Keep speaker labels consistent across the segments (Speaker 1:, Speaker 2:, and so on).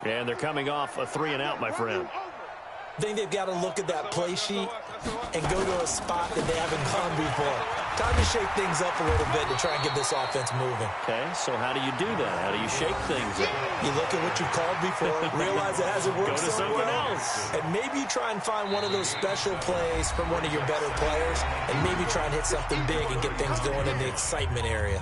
Speaker 1: And they're coming off a 3-and-out, my friend.
Speaker 2: I think they've got to look at that play sheet and go to a spot that they haven't gone before. Time to shake things up a little bit to try and get this offense moving.
Speaker 1: Okay, so how do you do that? How do you shake things up?
Speaker 2: You look at what you've called before, realize it hasn't worked
Speaker 1: Go to
Speaker 2: so
Speaker 1: something
Speaker 2: well,
Speaker 1: else.
Speaker 2: and maybe you try and find one of those special plays from one of your better players, and maybe try and hit something big and get things going in the excitement area.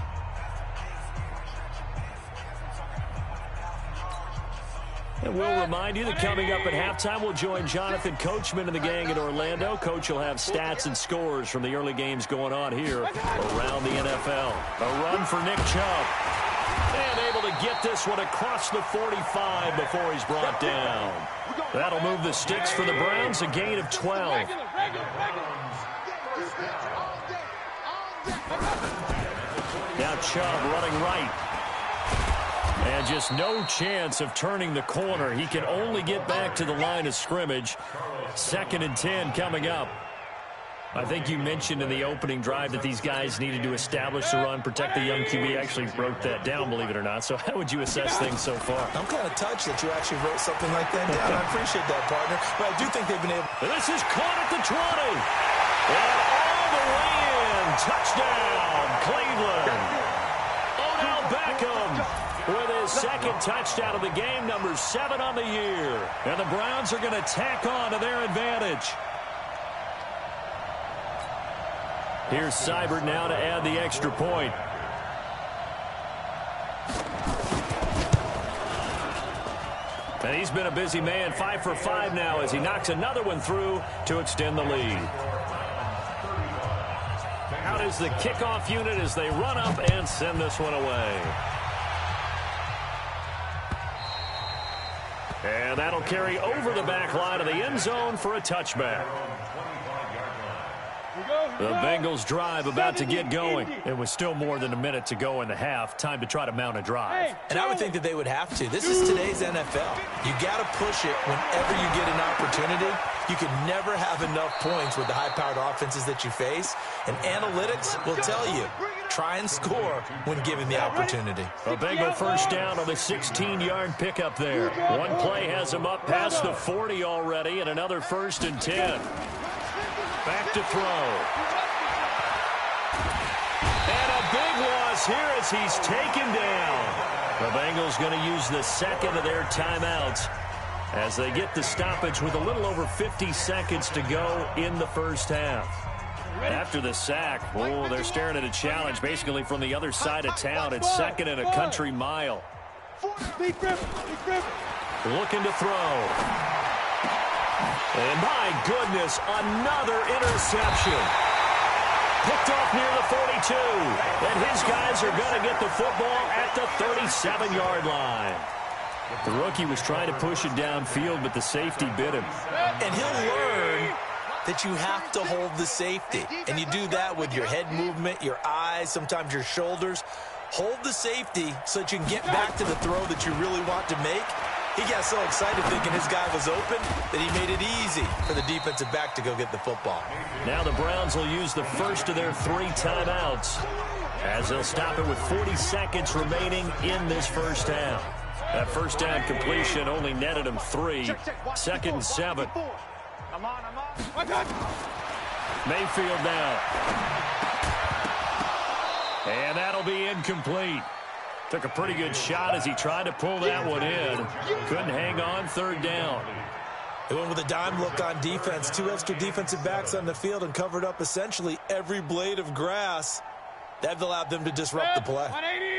Speaker 1: And we'll remind you that coming up at halftime, we'll join Jonathan Coachman and the gang in Orlando. Coach will have stats and scores from the early games going on here around the NFL. A run for Nick Chubb. And able to get this one across the 45 before he's brought down. That'll move the sticks for the Browns, a gain of 12. Now Chubb running right. And just no chance of turning the corner. He can only get back to the line of scrimmage. 2nd and 10 coming up. I think you mentioned in the opening drive that these guys needed to establish the run, protect the young QB. Actually wrote that down, believe it or not. So how would you assess things so far?
Speaker 2: I'm kind of touched that you actually wrote something like that down. I appreciate that, partner. But I do think they've been able.
Speaker 1: And this is caught at the 20. And all the way in. Touchdown, Cleveland. Odell Beckham with his 2nd touchdown of the game, number 7 on the year. And the Browns are going to tack on to their advantage. Here's Seibert now to add the extra point. And he's been a busy man, 5 for 5 now as he knocks another one through to extend the lead. Out is the kickoff unit as they run up and send this one away. And that'll carry over the back line of the end zone for a touchback. The Bengals drive about to get going. It was still more than a minute to go in the half. Time to try to mount a drive.
Speaker 2: And I would think that they would have to. This is today's NFL. You got to push it whenever you get an opportunity. You can never have enough points with the high-powered offenses that you face. And analytics will tell you, try and score when given the opportunity.
Speaker 1: A Bengal first down on the 16-yard pickup there. One play has him up past the 40 already, and another 1st and 10. Back to throw. And a big loss here as he's taken down. The Bengals going to use the 2nd of their timeouts as they get the stoppage with a little over 50 seconds to go in the first half. After the sack, they're staring at a challenge basically from the other side of town. It's 2nd and a country mile. Looking to throw. And my goodness, another interception. Picked off near the 42. And his guys are going to get the football at the 37-yard line. The rookie was trying to push it downfield, but the safety bit him.
Speaker 2: And he'll learn that you have to hold the safety. And you do that with your head movement, your eyes, sometimes your shoulders. Hold the safety so that you can get back to the throw that you really want to make. He got so excited thinking his guy was open that he made it easy for the defensive back to go get the football.
Speaker 1: Now the Browns will use the first of their 3 timeouts as they'll stop it with 40 seconds remaining in this first half. That first down completion only netted him 3. 2nd and 7. Mayfield now. And that'll be incomplete. Took a pretty good shot as he tried to pull that one in. Couldn't hang on, 3rd down.
Speaker 2: They went with a dime look on defense. 2 extra defensive backs on the field and covered up essentially every blade of grass. That allowed them to disrupt the play.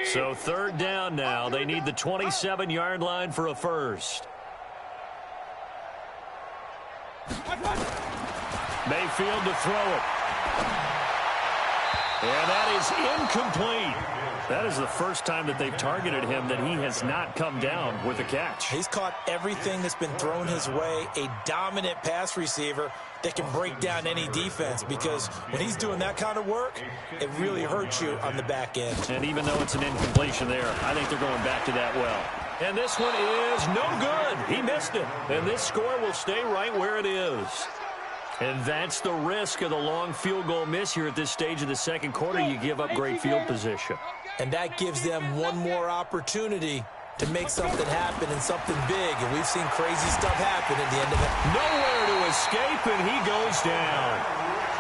Speaker 1: So 3rd down now. They need the 27-yard line for a first. Mayfield to throw it. And that is incomplete. That is the first time that they've targeted him that he has not come down with a catch.
Speaker 2: He's caught everything that's been thrown his way. A dominant pass receiver that can break down any defense, because when he's doing that kind of work, it really hurts you on the back end.
Speaker 1: And even though it's an incompletion there, I think they're going back to that well. And this one is no good. He missed it. And this score will stay right where it is. And that's the risk of the long field goal miss here at this stage of the second quarter. You give up great field position.
Speaker 2: And that gives them one more opportunity to make something happen and something big, and we've seen crazy stuff happen at the end of it.
Speaker 1: Nowhere to escape, and he goes down.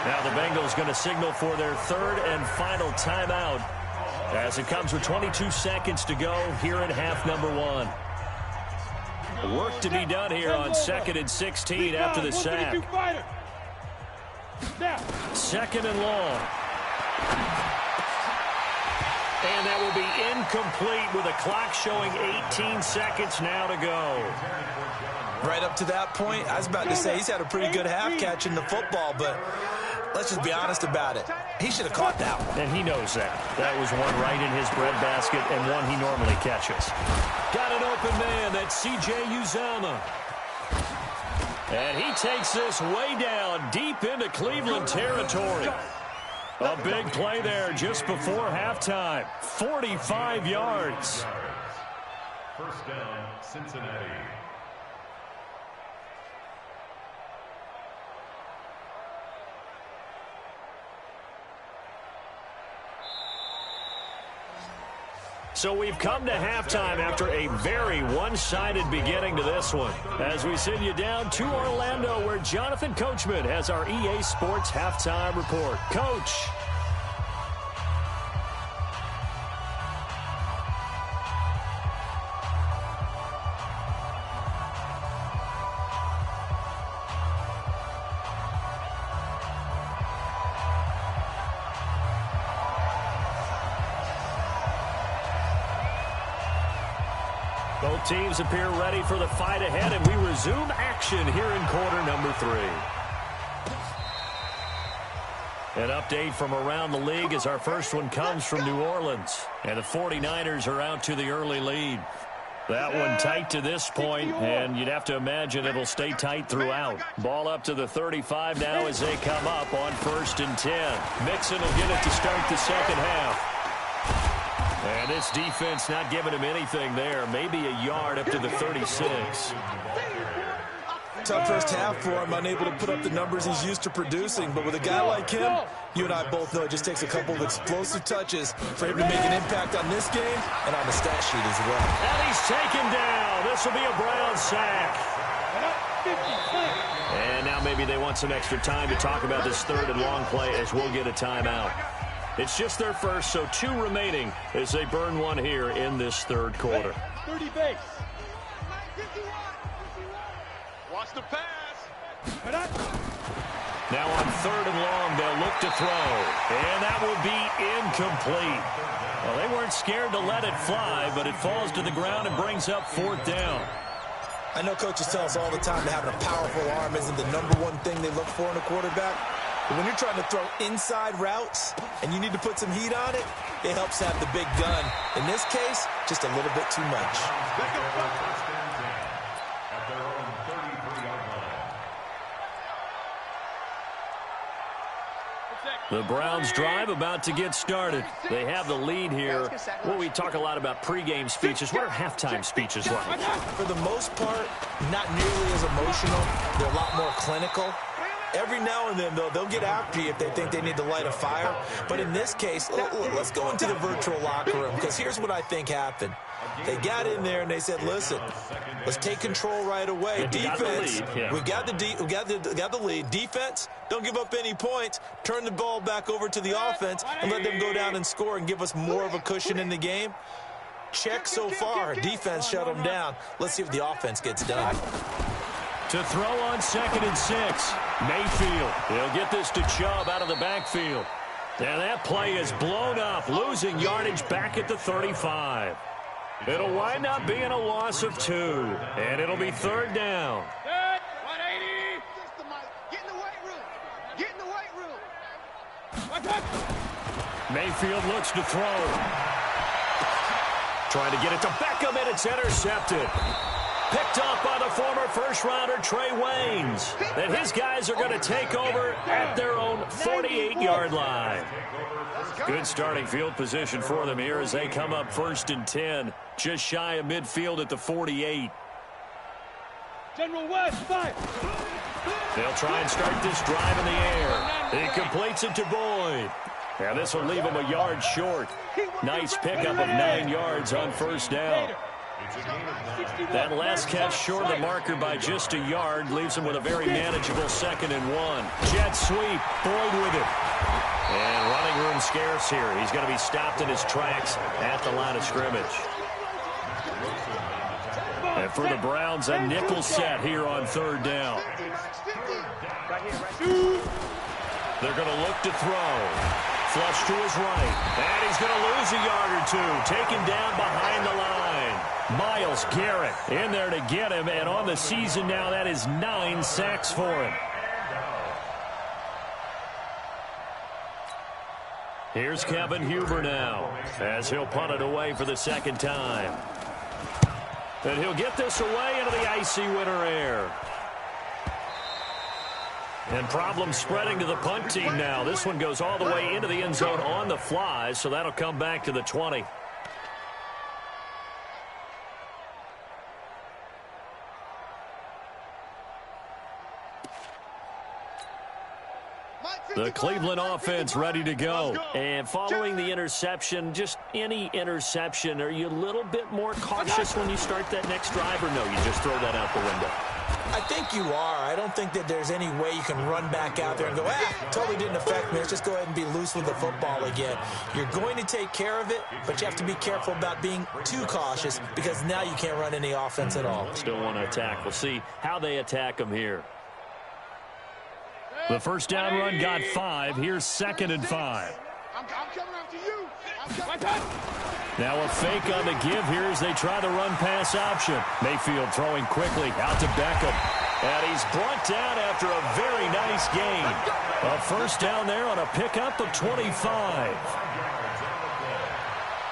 Speaker 1: Now the Bengals going to signal for their third and final timeout as it comes with 22 seconds to go here in half number 1. Work to be done here on 2nd and 16 after the sack. Second and long. And that will be incomplete with a clock showing 18 seconds now to go.
Speaker 2: Right up to that point, I was about to say he's had a pretty good half catching the football, but let's just be honest about it. He should have caught that one.
Speaker 1: And he knows that. That was one right in his breadbasket and one he normally catches. Got an open man. That's C.J. Uzomah. And he takes this way down deep into Cleveland territory. A big play there just before halftime. 45 yards.
Speaker 3: First down, Cincinnati.
Speaker 1: So we've come to halftime after a very one-sided beginning to this one. As we send you down to Orlando, where Jonathan Coachman has our EA Sports Halftime Report. Coach. Both teams appear ready for the fight ahead, and we resume action here in quarter number 3. An update from around the league as our first one comes from New Orleans. And the 49ers are out to the early lead. That one tight to this point, and you'd have to imagine it'll stay tight throughout. Ball up to the 35 now as they come up on 1st and 10. Mixon will get it to start the second half. And this defense not giving him anything there. Maybe a yard up to the 36.
Speaker 2: Tough first half for him, unable to put up the numbers he's used to producing. But with a guy like him, you and I both know it just takes a couple of explosive touches for him to make an impact on this game and on the stat sheet as well.
Speaker 1: And he's taken down. This will be a Brown sack. And now maybe they want some extra time to talk about this third and long play as we'll get a timeout. It's just their first, so 2 remaining as they burn one here in this third quarter.
Speaker 4: 30 base. Watch the pass.
Speaker 1: Now on 3rd and long, they'll look to throw. And that will be incomplete. Well, they weren't scared to let it fly, but it falls to the ground and brings up 4th down.
Speaker 2: I know coaches tell us all the time that having a powerful arm isn't the #1 thing they look for in a quarterback. But when you're trying to throw inside routes and you need to put some heat on it, it helps have the big gun. In this case, just a little bit too much.
Speaker 1: The Browns drive about to get started. They have the lead here. Well, we talk a lot about pregame speeches. What are halftime speeches like?
Speaker 2: For the most part, not nearly as emotional. They're a lot more clinical. Every now and then, though, they'll get after you if they think they need to light a fire. But in this case, let's go into the virtual locker room, because here's what I think happened. They got in there and they said, listen, let's take control right away. Defense, we got the lead. Defense, don't give up any points. Turn the ball back over to the offense and let them go down and score and give us more of a cushion in the game. Check so far. Defense shut them down. Let's see if the offense gets done.
Speaker 1: To throw on 2nd and 6. Mayfield. He'll get this to Chubb out of the backfield. And that play is blown up, losing yardage back at the 35. It'll wind up being a loss of 2. And it'll be 3rd down.
Speaker 4: 180. Get in the weight room. Get in the weight room.
Speaker 1: Mayfield looks to throw. Trying to get it to Beckham, and it's intercepted. Picked up by the former first-rounder Trey Waynes. And his guys are going to take over at their own 48-yard line. Good starting field position for them here as they come up 1st and 10. Just shy of midfield at the 48.
Speaker 4: General West, fire.
Speaker 1: They'll try and start this drive in the air. He completes it to Boyd. And this will leave him a yard short. Nice pickup of 9 yards on 1st down. That last catch short of the marker by just a yard leaves him with a very manageable 2nd and 1. Jet sweep. Boyd with it. And running room scarce here. He's going to be stopped in his tracks at the line of scrimmage. And for the Browns, a nickel set here on 3rd down. They're going to look to throw. Flush to his right. And he's going to lose a yard or 2. Taken down behind the line. Myles Garrett in there to get him. And on the season now, that is 9 sacks for him. Here's Kevin Huber now as he'll punt it away for the 2nd time. And he'll get this away into the icy winter air. And problem spreading to the punt team now. This one goes all the way into the end zone on the fly, so that'll come back to the 20. The Cleveland offense ready to go. And following the interception, just any interception, are you a little bit more cautious when you start that next drive, or no, you just throw that out the window?
Speaker 2: I think you are. I don't think that there's any way you can run back out there and go, totally didn't affect me. Let's just go ahead and be loose with the football again. You're going to take care of it, but you have to be careful about being too cautious because now you can't run any offense at all.
Speaker 1: Still want to attack. We'll see how they attack them here. The first down run got 5. Here's 2nd and 5.
Speaker 4: I'm coming after you.
Speaker 1: Now a fake on the give here as they try the run-pass option. Mayfield throwing quickly out to Beckham. And he's brought down after a very nice gain. A first down there on a pickup of 25.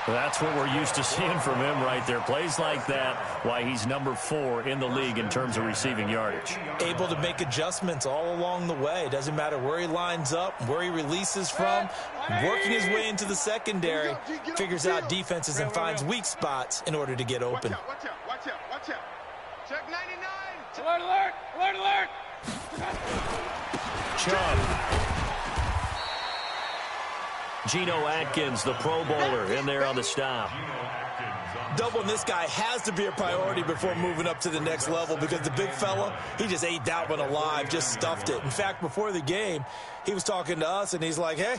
Speaker 1: That's what we're used to seeing from him right there. Plays like that, why he's number 4 in the league in terms of receiving yardage.
Speaker 2: Able to make adjustments all along the way. Doesn't matter where he lines up, where he releases from. Working his way into the secondary, figures out defenses and finds weak spots in order to get open.
Speaker 4: Watch out. Check 99. Alert.
Speaker 1: Chubb. Geno Atkins, the Pro Bowler, in there on the stop.
Speaker 2: Doubling this guy has to be a priority before moving up to the next level because the big fella, he just ate that one alive, just stuffed it. In fact, before the game, he was talking to us, and he's like, hey,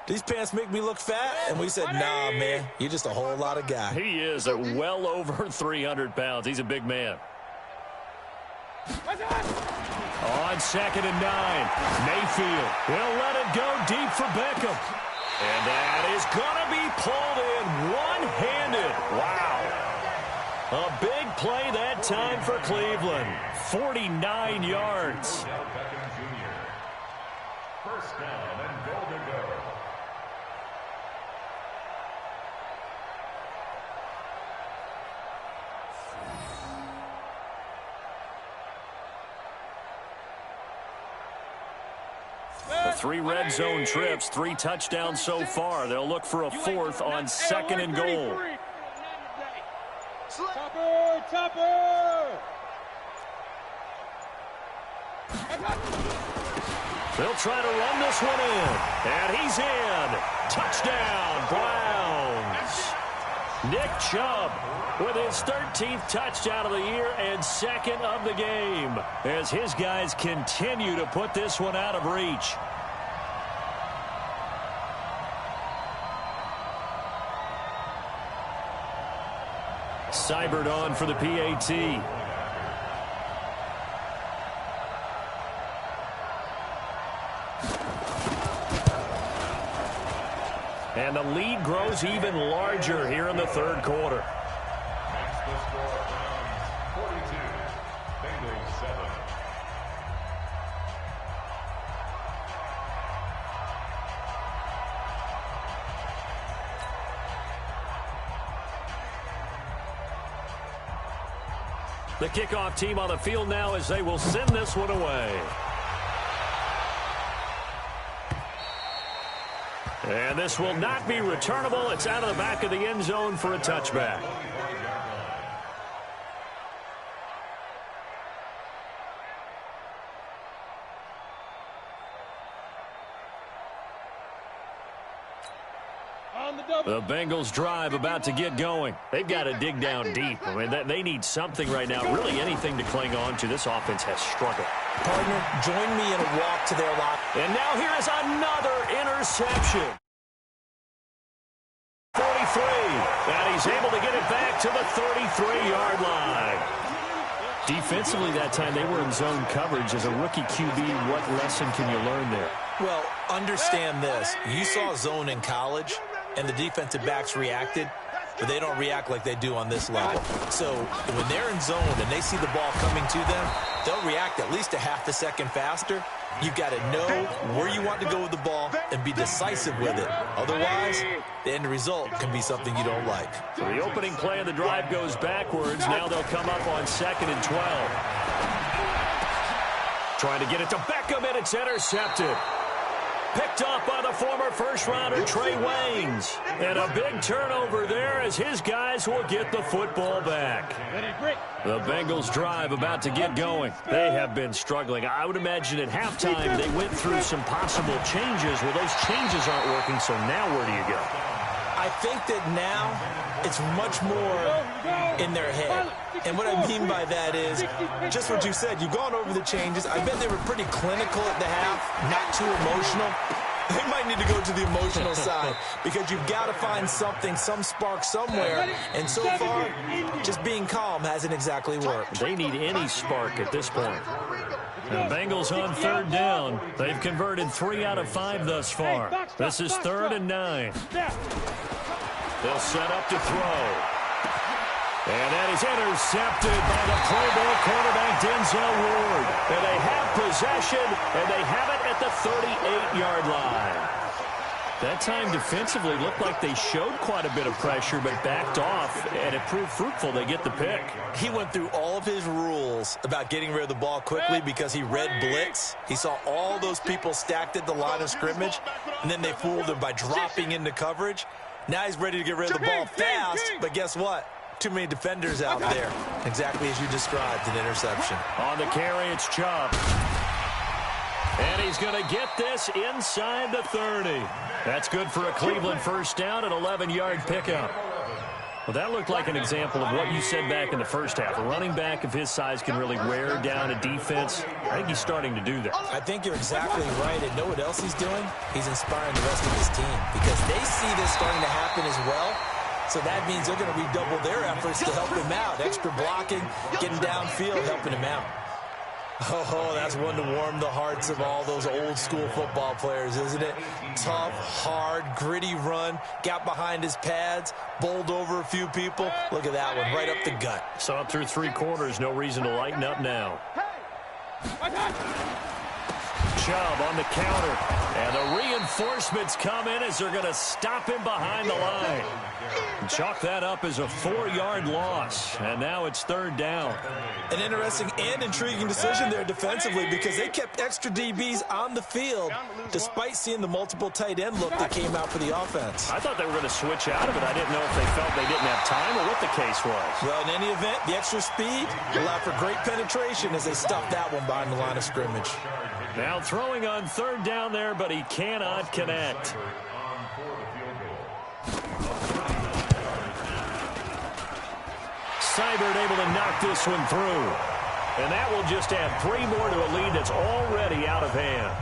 Speaker 2: these pants make me look fat? And we said, nah, man, you're just a whole lot of guy.
Speaker 1: He is at well over 300 pounds. He's a big man. On 2nd and 9, Mayfield will let it go deep for Beckham. And that is going to be pulled in one-handed. Wow. A big play that time for Cleveland. 49 yards.
Speaker 3: First down and goal to go.
Speaker 1: The 3 red zone trips, 3 touchdowns so far. They'll look for a 4th on 2nd and goal.
Speaker 4: Topper!
Speaker 1: They'll try to run this one in. And he's in. Touchdown, Browns. Nick Chubb with his 13th touchdown of the year and 2nd of the game as his guys continue to put this one out of reach. Seibert on for the PAT. And the lead grows even larger here in the 3rd quarter.
Speaker 3: Makes the score Browns 42, Bengals 7.
Speaker 1: The kickoff team on the field now as they will send this one away. And this will not be returnable. It's out of the back of the end zone for a touchback. The Bengals drive about to get going. They've got to dig down deep. I mean, they need something right now, really anything to cling on to. This offense has struggled.
Speaker 2: Partner, join me in a walk to their lock.
Speaker 1: And now here is another interception. 43, and he's able to get it back to the 33-yard line. Defensively that time, they were in zone coverage. As a rookie QB, what lesson can you learn there?
Speaker 2: Well, understand this. You saw zone in college, and the defensive backs reacted, but they don't react like they do on this level. So when they're in zone and they see the ball coming to them, they'll react at least a half a second faster. You've got to know where you want to go with the ball and be decisive with it. Otherwise, the end result can be something you don't like.
Speaker 1: So the opening play of the drive goes backwards. Now they'll come up on 2nd and 12. Trying to get it to Beckham, and it's intercepted. Picked off by the former first-rounder Trey Waynes. And a big turnover there as his guys will get the football back. The Bengals drive about to get going. They have been struggling. I would imagine at halftime they went through some possible changes. Well, those changes aren't working, so now where do you go?
Speaker 2: I think that now it's much more in their head. And what I mean by that is just what you said. You've gone over the changes. I bet they were pretty clinical at the half, not too emotional. They might need to go to the emotional side because you've got to find something, some spark somewhere. And so far, just being calm hasn't exactly worked.
Speaker 1: They need any spark at this point. The Bengals on 3rd down. They've converted 3 out of 5 thus far. This is 3rd and 9. They'll set up to throw. And that is intercepted by the Pro Bowl quarterback Denzel Ward. And they have possession, and they have it at the 38-yard line. That time defensively looked like they showed quite a bit of pressure but backed off, and it proved fruitful. They get the pick.
Speaker 2: He went through all of his rules about getting rid of the ball quickly because he read blitz. He saw all those people stacked at the line of scrimmage, and then they fooled him by dropping into coverage. Now he's ready to get rid of the ball fast, but guess what? Too many defenders out there. Exactly as you described, an interception.
Speaker 1: On the carry, it's Chubb. And he's going to get this inside the 30. That's good for a Cleveland first down, an 11-yard pickup. Well, that looked like an example of what you said back in the first half. A running back of his size can really wear down a defense. I think he's starting to do that.
Speaker 2: I think you're exactly right. And know what else he's doing? He's inspiring the rest of his team because they see this starting to happen as well. So that means they're going to redouble their efforts to help him out. Extra blocking, getting downfield, helping him out. Oh, that's one to warm the hearts of all those old school football players, isn't it? Tough, hard, gritty run, got behind his pads, bowled over a few people. Look at that one, right up the gut.
Speaker 1: So up through 3 quarters, no reason to lighten up now. Chubb on the counter, and the reinforcements come in as they're going to stop him behind the line. And chalk that up as a 4-yard loss, and now it's 3rd down.
Speaker 2: An interesting and intriguing decision there defensively because they kept extra DBs on the field despite seeing the multiple tight end look that came out for the offense.
Speaker 1: I thought they were going to switch out of it. I didn't know if they felt they didn't have time or what the case was.
Speaker 2: Well, in any event, the extra speed allowed for great penetration as they stuffed that one behind the line of scrimmage.
Speaker 1: Now throwing on 3rd down there, but he cannot connect. Seibert able to knock this one through. And that will just add 3 more to a lead that's already out of hand.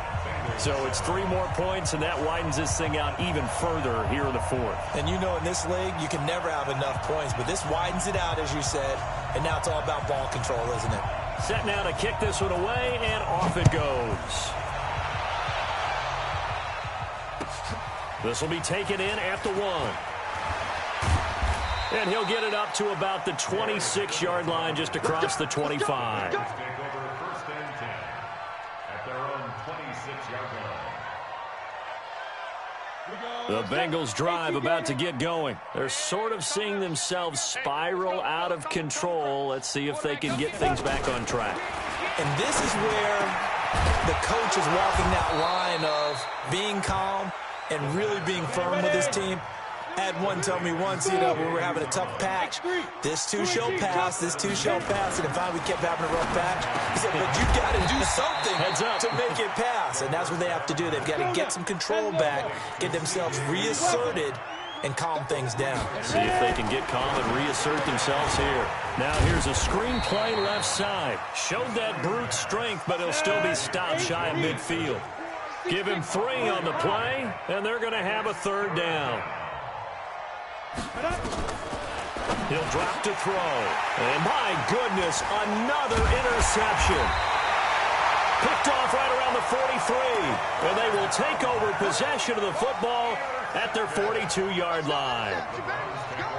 Speaker 1: So it's 3 more points, and that widens this thing out even further here in the 4th.
Speaker 2: And you know in this league, you can never have enough points, but this widens it out, as you said, and now it's all about ball control, isn't it?
Speaker 1: Set now to kick this one away, and off it goes. This will be taken in at the 1. And he'll get it up to about the 26-yard line just across the 25. The Bengals drive about to get going. They're sort of seeing themselves spiral out of control. Let's see if they can get things back on track.
Speaker 2: And this is where the coach is walking that line of being calm and really being firm with his team. I had one tell me once, when we were having a tough patch, this too shall pass, this too shall pass. And finally we kept having a rough patch. He said, but you got to do something to make it pass. And that's what they have to do. They've got to get some control back, get themselves reasserted, and calm things down.
Speaker 1: See if they can get calm and reassert themselves here. Now here's a screenplay left side. Showed that brute strength, but he'll still be stopped shy of midfield. Give him 3 on the play, and they're going to have a 3rd down. He'll drop to throw. And my goodness, another interception. Picked off right around the 43. And they will take over possession of the football at their 42-yard line.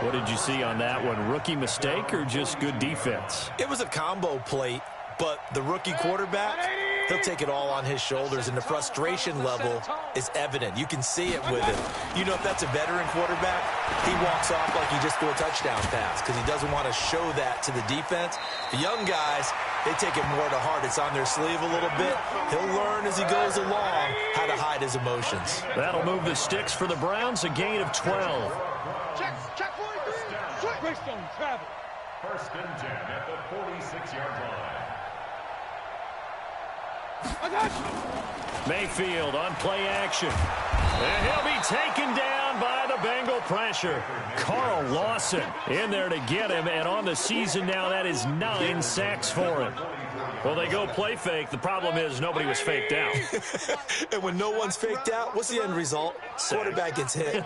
Speaker 1: What did you see on that one? Rookie mistake or just good defense?
Speaker 2: It was a combo plate, but the rookie quarterback, he'll take it all on his shoulders, and the frustration level is evident. You can see it with him. You know, if that's a veteran quarterback, he walks off like he just threw a touchdown pass because he doesn't want to show that to the defense. The young guys, they take it more to heart. It's on their sleeve a little bit. He'll learn as he goes along how to hide his emotions.
Speaker 1: That'll move the sticks for the Browns, a gain of 12.
Speaker 4: Check 43. Greystone travel.
Speaker 3: 1st and 10 at the 46-yard line.
Speaker 1: Mayfield on play action. And he'll be taken down by the Bengal pressure. Carl Lawson in there to get him, and on the season now, that is 9 sacks for him. Well, they go play fake. The problem is nobody was faked out.
Speaker 2: And when no one's faked out, what's the end result? Quarterback gets hit.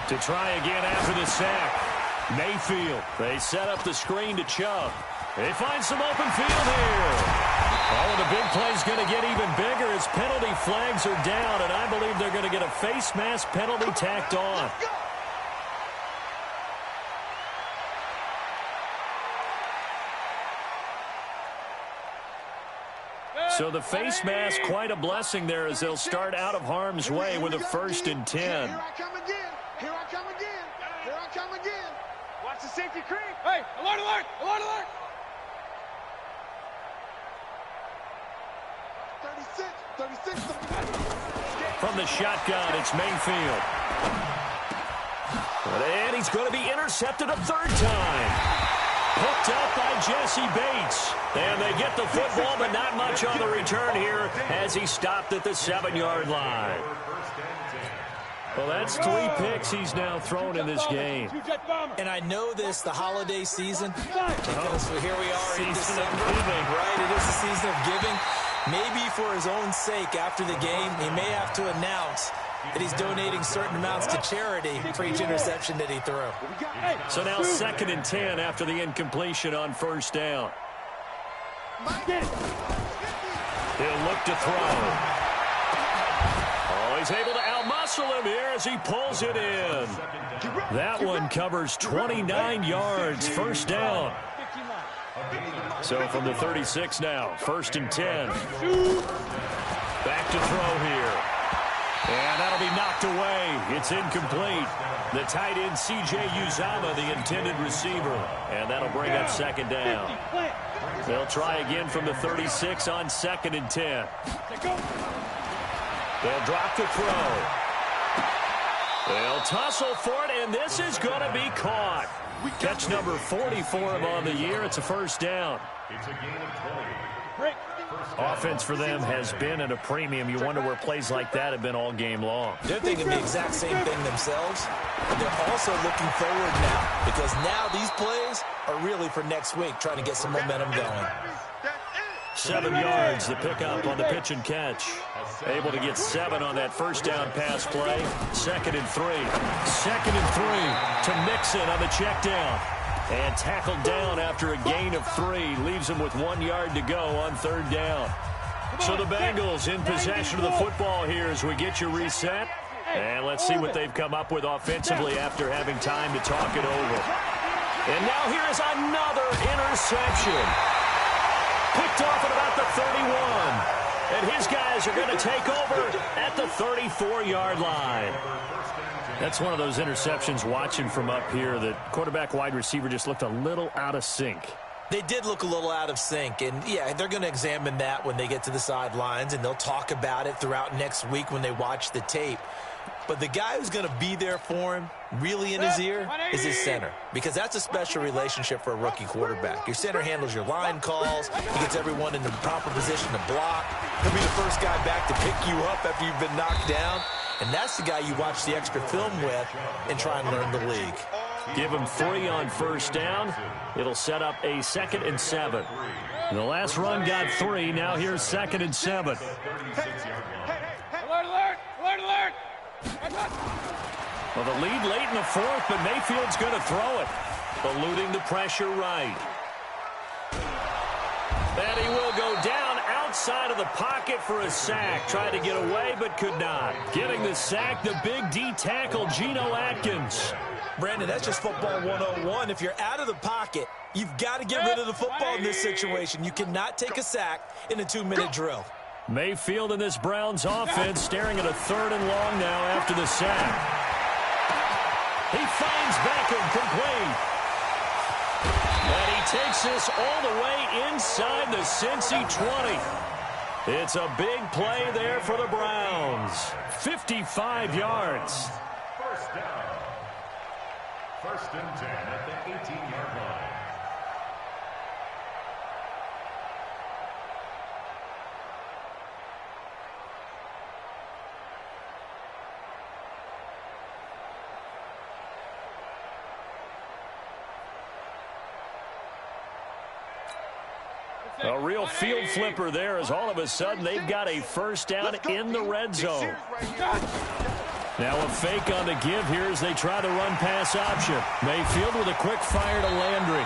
Speaker 1: To try again after the sack. Mayfield, they set up the screen to Chubb. They find some open field here. Oh, the big play's going to get even bigger as penalty flags are down, and I believe they're going to get a face mask penalty tacked on. So the face mask, quite a blessing there as they'll start out of harm's way with a 1st and 10.
Speaker 4: Here I come again. Here I come again. Here I come again. Watch the safety creep. Hey, alert, alert, alert, alert. 36.
Speaker 1: From the shotgun, it's Mayfield. And he's going to be intercepted a 3rd time. Picked up by Jesse Bates. And they get the football, but not much on the return here as he stopped at the 7-yard line. Well, that's 3 picks he's now thrown in this game.
Speaker 2: And I know this, the holiday season, because here we are in
Speaker 1: Season of
Speaker 2: December.
Speaker 1: giving.
Speaker 2: Right, it is the season of giving. Maybe for his own sake, after the game, he may have to announce that he's donating certain amounts to charity for each interception that he threw.
Speaker 1: So now 2nd and 10 after the incompletion on 1st down. He'll look to throw. Oh, he's able to outmuscle him here as he pulls it in. That one covers 29 yards, 1st down. So from the 36 now, 1st and 10. Back to throw here. And that'll be knocked away. It's incomplete. The tight end, C.J. Uzomah, the intended receiver. And that'll bring up 2nd down. They'll try again from the 36 on 2nd and 10. They'll drop the throw. They'll tussle for it, and this is going to be caught. Catch number 40 for him on the year. It's a 1st down.
Speaker 3: It's a gain of 20.
Speaker 1: Offense for them has been at a premium. You wonder where plays like that have been all game long.
Speaker 2: They're thinking the exact same thing themselves. They're also looking forward now because now these plays are really for next week, trying to get some momentum going.
Speaker 1: 7 yards, the pickup on the pitch and catch. Able to get 7 on that 1st down pass play. 2nd and 3. 2nd and 3 to Mixon on the check down. And tackled down after a gain of 3. Leaves him with 1 yard to go on 3rd down. So the Bengals in possession of the football here as we get you reset. And let's see what they've come up with offensively after having time to talk it over. And now here is another interception. Picked off at about the 31. And his guys are going to take over at the 34-yard line. That's one of those interceptions watching from up here that quarterback wide receiver just looked a little out of sync.
Speaker 2: They did look a little out of sync, and yeah, they're going to examine that when they get to the sidelines, and they'll talk about it throughout next week when they watch the tape. But the guy who's going to be there for him, really in his ear, is his center. Because that's a special relationship for a rookie quarterback. Your center handles your line calls. He gets everyone in the proper position to block. He'll be the first guy back to pick you up after you've been knocked down. And that's the guy you watch the extra film with and try and learn the league.
Speaker 1: Give him 3 on first down. It'll set up a 2nd and 7. The last run got 3. Now here's 2nd and 7.
Speaker 4: Alert, alert, alert, alert.
Speaker 1: Well, the lead late in the 4th, but Mayfield's going to throw it. Eluding the pressure right. And he will go down outside of the pocket for a sack. Tried to get away, but could not. Getting the sack, the big D tackle, Geno Atkins.
Speaker 2: Brandon, that's just football 101. If you're out of the pocket, you've got to get rid of the football in this situation. You cannot take a sack in a 2-minute drill.
Speaker 1: Mayfield in this Browns offense staring at a 3rd and long now after the sack. He finds Beckham complete. And he takes this all the way inside the Cincy 20. It's a big play there for the Browns. 55 yards.
Speaker 3: First down. 1st and 10 at the 18-yard line.
Speaker 1: A real field flipper there as all of a sudden they've got a first down in the red zone. Now a fake on the give here as they try to run pass option. Mayfield with a quick fire to Landry.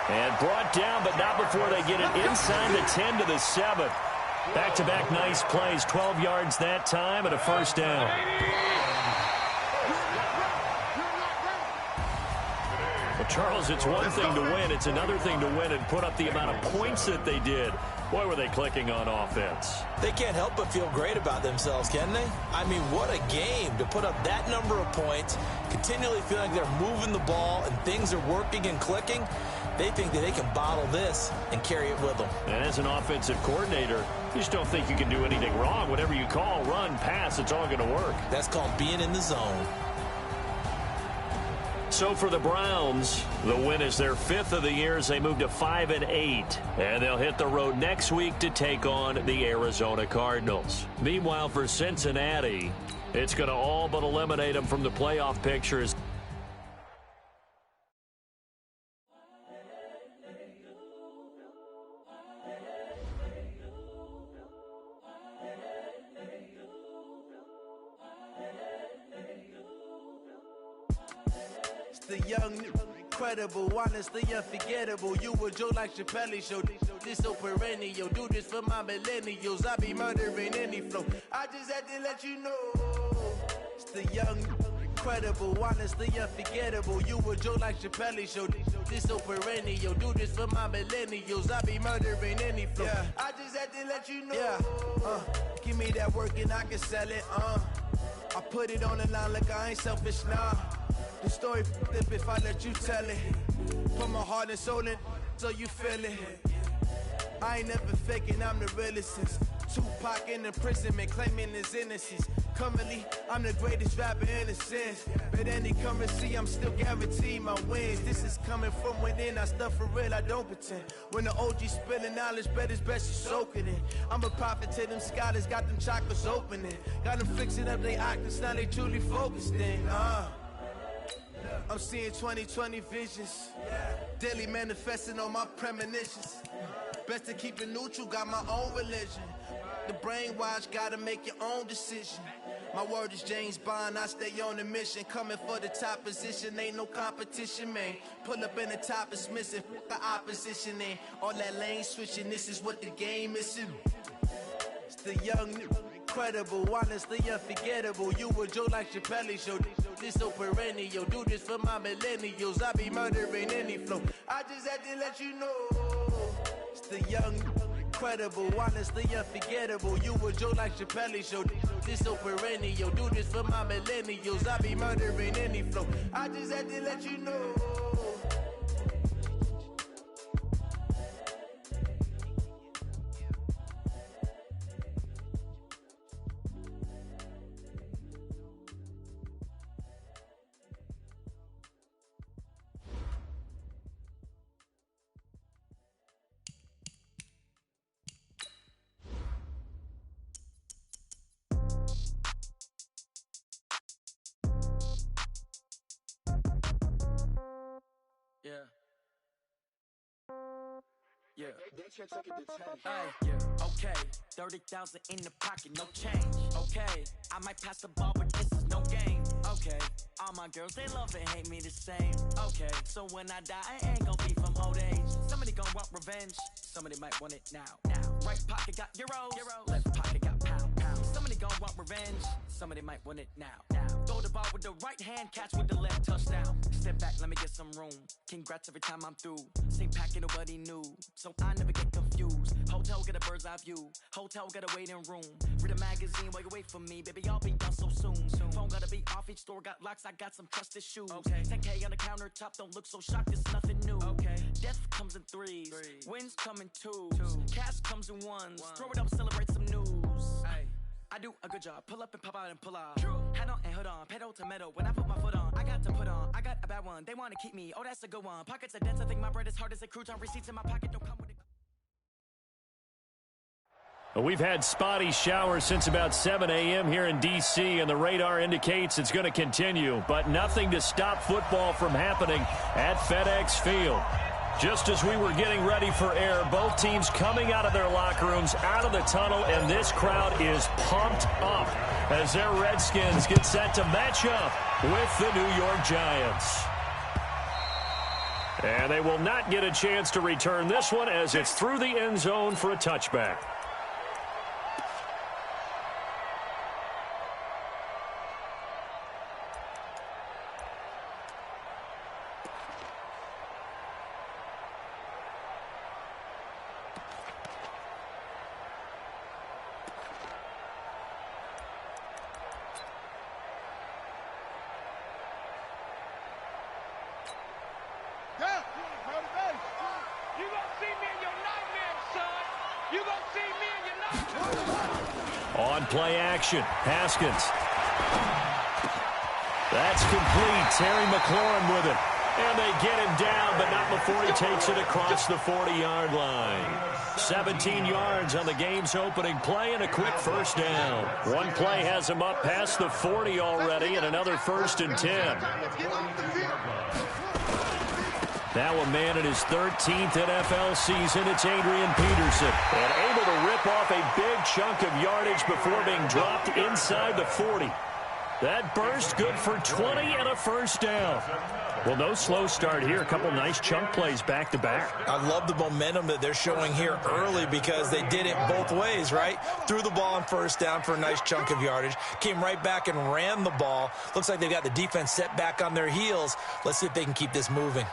Speaker 1: And brought down, but not before they get it inside the 10 to the 7. Back-to-back nice plays, 12 yards that time and a first down. Well, Charles, it's one thing to win. It's another thing to win and put up the amount of points that they did. Boy, were they clicking on offense.
Speaker 2: They can't help but feel great about themselves, can they? I mean, what a game to put up that number of points, continually feeling like they're moving the ball and things are working and clicking. They think that they can bottle this and carry it with them.
Speaker 1: And as an offensive coordinator, you just don't think you can do anything wrong. Whatever you call, run, pass, it's all going to work.
Speaker 2: That's called being in the zone.
Speaker 1: So for the Browns, the win is their 5th of the year as they move to 5-8. And they'll hit the road next week to take on the Arizona Cardinals. Meanwhile, for Cincinnati, it's going to all but eliminate them from the playoff pictures.
Speaker 5: The young, incredible, honestly unforgettable. You a Joe like Chappelle show. This so perennial. Do this for my millennials. I be murdering any flow. I just had to let you know. It's the young, incredible, honestly unforgettable. You a Joe like Chappelle show. This so perennial. Do this for my millennials. I be murdering any flow. Yeah. I just had to let you know. Yeah. Give me that work and I can sell it. I put it on the line like I ain't selfish, nah. The story flip if I let you tell it. Put my heart and soul in so you feel it. I ain't never faking, I'm the realest since Tupac in imprisonment, claiming his innocence. Currently, I'm the greatest rapper in a sense. But any currency, I'm still guaranteed my wins. This is coming from within, I stuff for real, I don't pretend. When the OG spilling knowledge, bet it's best you soak it in. I'm a prophet to them scholars, got them chakras opening. Got them fixing up they octaves, now they truly focused in. I'm seeing 2020 visions. Daily manifesting on my premonitions. Best to keep it neutral, got my own religion. The brainwash, gotta make your own decision. My word is James Bond, I stay on a mission. Coming for the top position, ain't no competition, man. Pull up in the top is missing, the opposition ain't. All that lane switching, this is what the game is. It's the young, incredible, honestly unforgettable. You a Joe like Chappelle show. This so perennial. Do this for my millennials. I be murdering any flow. I just had to let you know. It's the young, incredible, honestly unforgettable. You a Joe like Chappelle show. This so perennial. Do this for my millennials. I be murdering any flow. I just had to let you know.
Speaker 6: Yeah. Yeah. Okay. 30,000 in the pocket, no change. Okay. I might pass the ball, but this is no game. Okay. All my girls, they love and hate me the same. Okay. So when I die, I ain't gonna be from old age. Somebody gon' want revenge. Somebody might want it now. Right pocket got euros. Left pocket got pound. Somebody gon' want revenge. Somebody might want it now. Throw the ball with the right hand, catch with the left, touchdown. Step back, let me get some room. Congrats every time I'm through. Same packet, nobody knew, so I never get confused. Hotel get a bird's eye view. Hotel got a waiting room. Read a magazine while you wait for me, baby. I'll be done so soon. Phone gotta be off. Each store got locks. I got some trusted shoes. 10K on the countertop. Don't look so shocked. It's nothing new. Death comes in threes. Wins come in twos. Cash comes in ones. Throw it up, celebrate some news. I do a good job. Pull up and pop out and pull out. Head on and hood on. Pedal to metal. When I put my foot on, I got to put on. I got a bad one. They want to keep me. Oh, that's a good one. Pockets are dense. I think my bread is hard as a crouton. Receipts in my pocket don't come with it.
Speaker 1: We've had spotty showers since about 7 a.m. here in D.C., and the radar indicates it's going to continue, but nothing to stop football from happening at FedEx Field. Just as we were getting ready for air, both teams coming out of their locker rooms, out of the tunnel, and this crowd is pumped up as their Redskins get set to match up with the New York Giants. And they will not get a chance to return this one as it's through the end zone for a touchback. On play action, Haskins. That's complete. Terry McLaurin with it. And they get him down, but not before he takes it across the 40-yard line. 17 yards on the game's opening play and a quick first down. One play has him up past the 40 already and another 1st and 10. Now a man in his 13th NFL season, it's Adrian Peterson. And able to rip off a big chunk of yardage before being dropped inside the 40. That burst good for 20 and a first down. Well, no slow start here. A couple nice chunk plays back-to-back.
Speaker 2: I love the momentum that they're showing here early because they did it both ways, right? Threw the ball on first down for a nice chunk of yardage. Came right back and ran the ball. Looks like they got the defense set back on their heels. Let's see if they can keep this moving.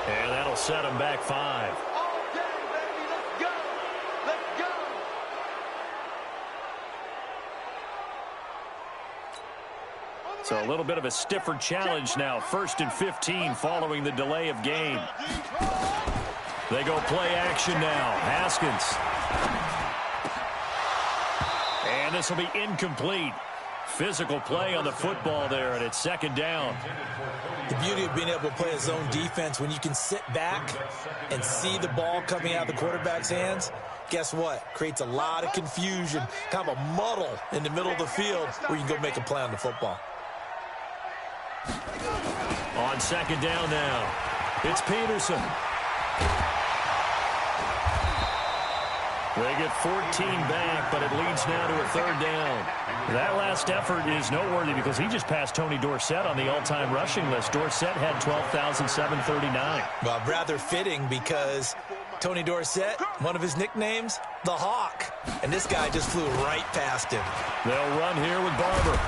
Speaker 1: And that'll set him back 5.
Speaker 4: All day, baby. Let's go. Let's go.
Speaker 1: So a little bit of a stiffer challenge now. 1st and 15 following the delay of game. They go play action now. Haskins. And this will be incomplete. Physical play on the football there, and it's 2nd down.
Speaker 2: The beauty of being able to play a zone defense, when you can sit back and see the ball coming out of the quarterback's hands, guess what? Creates a lot of confusion, kind of a muddle in the middle of the field where you can go make a play on the football.
Speaker 1: On 2nd down now, it's Peterson. They get 14 back, but it leads now to a 3rd down. That last effort is noteworthy because he just passed Tony Dorsett on the all-time rushing list. Dorsett had 12,739.
Speaker 2: Well, rather fitting because Tony Dorsett, one of his nicknames, the Hawk. And this guy just flew right past him.
Speaker 1: They'll run here with Barber.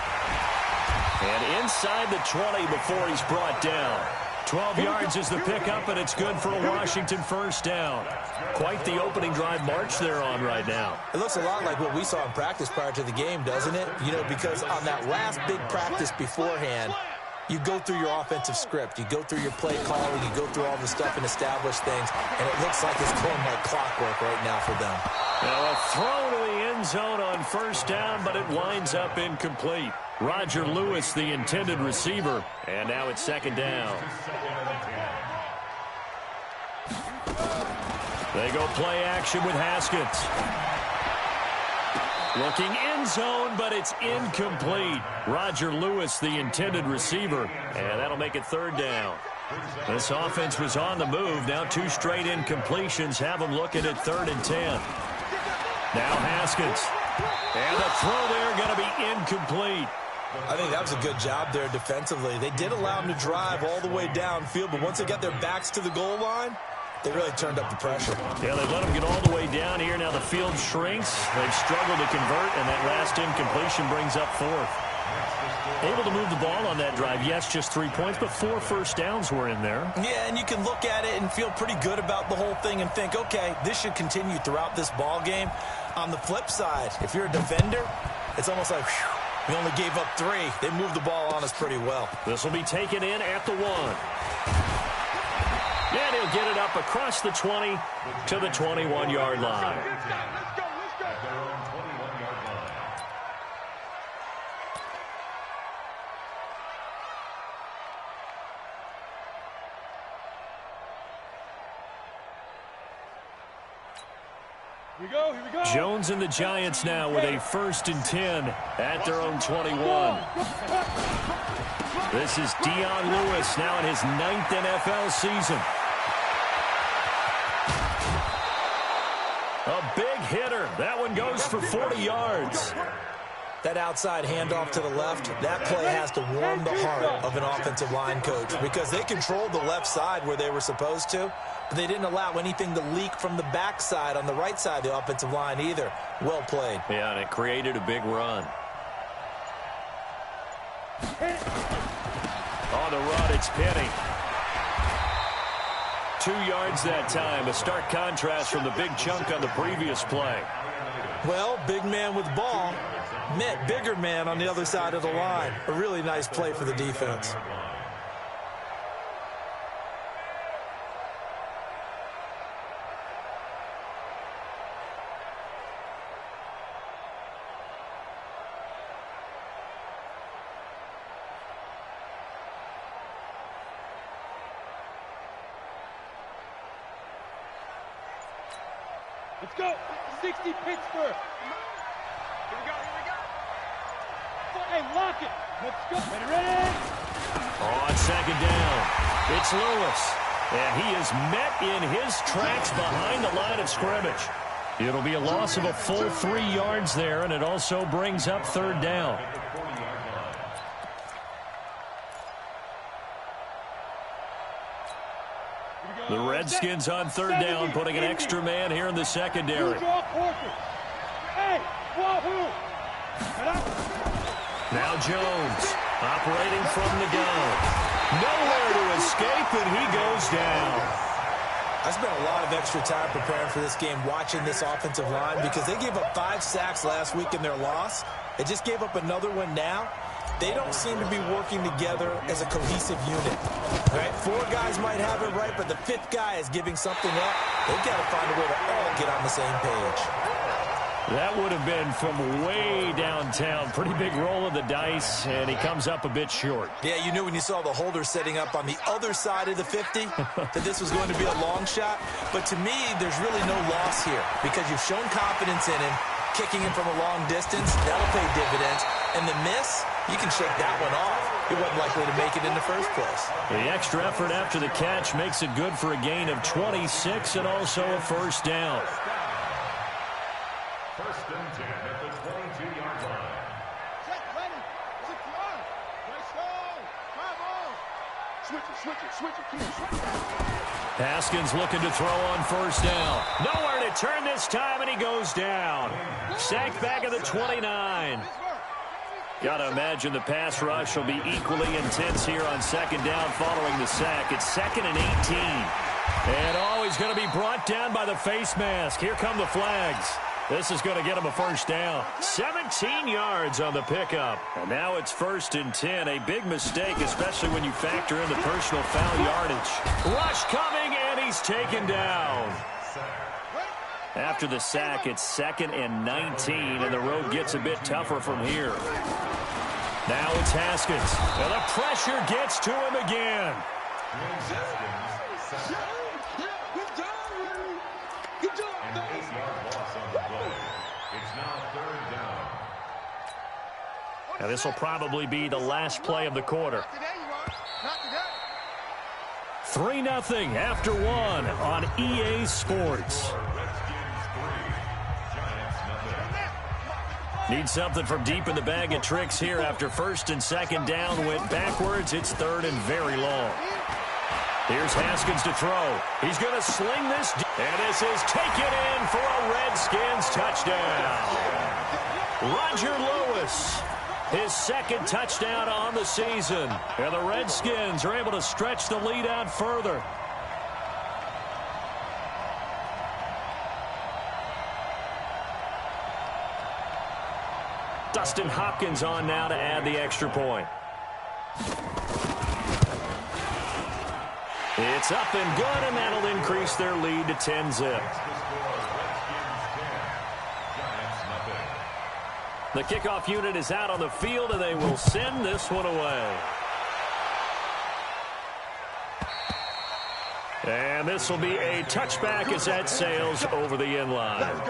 Speaker 1: And inside the 20 before he's brought down. 12 yards is the pickup, and it's good for a Washington first down. Quite the opening drive march they're on right now.
Speaker 2: It looks a lot like what we saw in practice prior to the game, doesn't it? You know, because on that last big practice beforehand, you go through your offensive script. You go through your play calling. You go through all the stuff and establish things. And it looks like it's going like clockwork right now for them.
Speaker 1: Now a throw to the end zone on first down, but it winds up incomplete. Roger Lewis, the intended receiver. And now it's 2nd down. They go play action with Haskins. Looking end zone, but it's incomplete. Roger Lewis, the intended receiver, and that'll make it 3rd down. This offense was on the move. Now 2 straight incompletions have them looking at 3rd and 10. Now Haskins. And the throw there going to be incomplete.
Speaker 2: I think that was a good job there defensively. They did allow them to drive all the way downfield, but once they got their backs to the goal line, they really turned up the pressure.
Speaker 1: Yeah, they let them get all the way down here. Now the field shrinks. They've struggled to convert, and that last incompletion brings up 4th. Able to move the ball on that drive. Yes, just 3 points, but 4 first downs were in there.
Speaker 2: Yeah, and you can look at it and feel pretty good about the whole thing and think, okay, this should continue throughout this ball game. On the flip side, if you're a defender, it's almost like, whew, we only gave up 3. They moved the ball on us pretty well.
Speaker 1: This will be taken in at the 1. And he'll get it up across the 20 to the 21-yard line.
Speaker 4: Here we go.
Speaker 1: Jones and the Giants now with a 1st and 10 at their own 21. This is Dion Lewis now in his 9th NFL season. A big hitter. That one goes for 40 yards.
Speaker 2: That outside handoff to the left, that play has to warm the heart of an offensive line coach because they controlled the left side where they were supposed to, but they didn't allow anything to leak from the backside on the right side of the offensive line either. Well played.
Speaker 1: Yeah, and it created a big run. On the run, it's Penny. 2 yards that time. A stark contrast from the big chunk on the previous play.
Speaker 2: Well, big man with ball met bigger man on the other side of the line. A really nice play for the defense.
Speaker 4: Let's go. 60 Pittsburgh. Here we go. Hey, lock it. Let's go. Ready?
Speaker 1: On 2nd down, it's Lewis. And he is met in his tracks behind the line of scrimmage. It'll be a loss of a full 3 yards there, and it also brings up 3rd down. The Redskins on 3rd down, putting an extra man here in the secondary. Now Jones, operating from the gun. Nowhere to escape, and he goes down.
Speaker 2: I spent a lot of extra time preparing for this game, watching this offensive line, because they gave up 5 sacks last week in their loss. They just gave up another one now. They don't seem to be working together as a cohesive unit. Right? 4 guys might have it right, but the 5th guy is giving something up. They've got to find a way to all get on the same page.
Speaker 1: That would have been from way downtown. Pretty big roll of the dice, and he comes up a bit short.
Speaker 2: Yeah, you knew when you saw the holder setting up on the other side of the 50 that this was going to be a long shot. But to me, there's really no loss here because you've shown confidence in him. Kicking him from a long distance, that'll pay dividends. And the miss, you can shake that one off. He wasn't likely to make it in the first place.
Speaker 1: The extra effort after the catch makes it good for a gain of 26 and also a 1st down.
Speaker 3: 1st and 10 at the 22-yard line.
Speaker 4: Check, ready. Secure. Let's go. Come on. Switch it.
Speaker 1: Haskins looking to throw on 1st down. Nowhere to turn this time, and he goes down. Sacked back at the 29. Got to imagine the pass rush will be equally intense here on 2nd down following the sack. It's 2nd and 18. And he's going to be brought down by the face mask. Here come the flags. This is going to get him a 1st down. 17 yards on the pickup. And now it's 1st and 10. A big mistake, especially when you factor in the personal foul yardage. Rush coming, and he's taken down. After the sack, it's 2nd and 19, and the road gets a bit tougher from here. Now it's Haskins. And the pressure gets to him again. Now, this will probably be the last play of the quarter. 3-0 after 1 on EA Sports. Need something from deep in the bag of tricks here after first and second down went backwards. It's third and very long. Here's Haskins to throw. He's going to sling this. And this is taken in for a Redskins touchdown. Roger Lewis, his second touchdown on the season. And the Redskins are able to stretch the lead out further. Dustin Hopkins on now to add the extra point. It's up and good, and that'll increase their lead to 10-zip. The kickoff unit is out on the field, and they will send this one away. And this will be a touchback as that sails over the end line.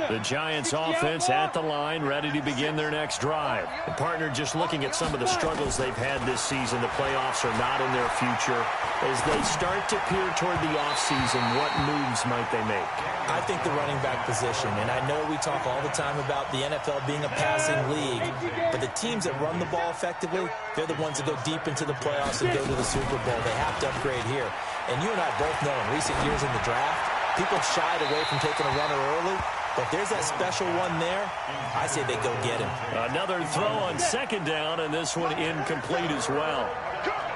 Speaker 1: The Giants offense at the line, ready to begin their next drive. The partner just looking at some of the struggles they've had this season. The playoffs are not in their future. As they start to peer toward the offseason, what moves might they make?
Speaker 2: I think the running back position, and I know we talk all the time about the NFL being a passing league, but the teams that run the ball effectively, they're the ones that go deep into the playoffs and go to the Super Bowl. They have to upgrade here. And you and I both know in recent years in the draft, people shied away from taking a runner early. But there's that special one there. I say they go get him.
Speaker 1: Another throw on second down, and this one incomplete as well.